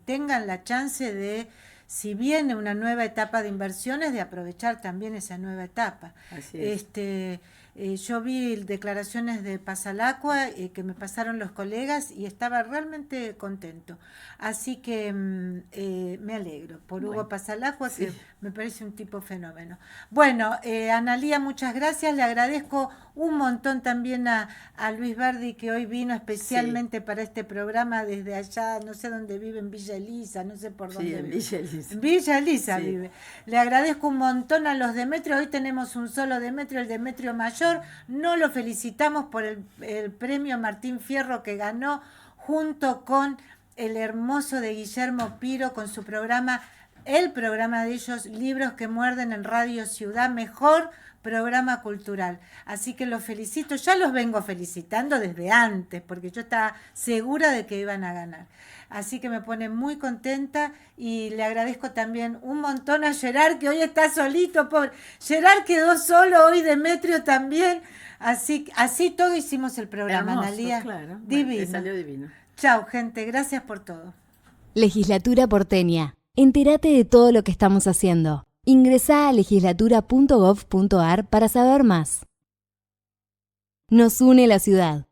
Speaker 1: tengan la chance de, si viene una nueva etapa de inversiones, de aprovechar también esa nueva etapa.
Speaker 4: Así es.
Speaker 1: Yo vi declaraciones de Pasalacqua que me pasaron los colegas y estaba realmente contento. Así que me alegro por Hugo Pasalacqua,
Speaker 4: sí,
Speaker 1: que me parece un tipo fenómeno. Bueno, Analía, muchas gracias. Le agradezco un montón también a Luis Verdi, que hoy vino especialmente para este programa desde allá, no sé dónde vive, en Villa Elisa, no sé por dónde
Speaker 4: en
Speaker 1: vive.
Speaker 4: Villa Elisa.
Speaker 1: En Villa Elisa
Speaker 4: Sí.
Speaker 1: vive. Le agradezco un montón a los Demetrio. Hoy tenemos un solo Demetrio, el Demetrio Mayor. No lo felicitamos por el premio Martín Fierro que ganó junto con el hermoso de Guillermo Piro con su programa, el programa de ellos, Libros que Muerden en Radio Ciudad, mejor programa cultural. Así que los felicito, ya los vengo felicitando desde antes, porque yo estaba segura de que iban a ganar. Así que me pone muy contenta y le agradezco también un montón a Gerard, que hoy está solito, pobre. Gerard quedó solo hoy, Demetrio también. Así todo hicimos el programa,
Speaker 4: Hermoso,
Speaker 1: Analía.
Speaker 4: claro.
Speaker 1: Divino.
Speaker 4: Bueno, te salió divino.
Speaker 1: Chau, gente, gracias por todo.
Speaker 3: Legislatura porteña. Entérate de todo lo que estamos haciendo. Ingresá a legislatura.gov.ar para saber más. Nos une la ciudad.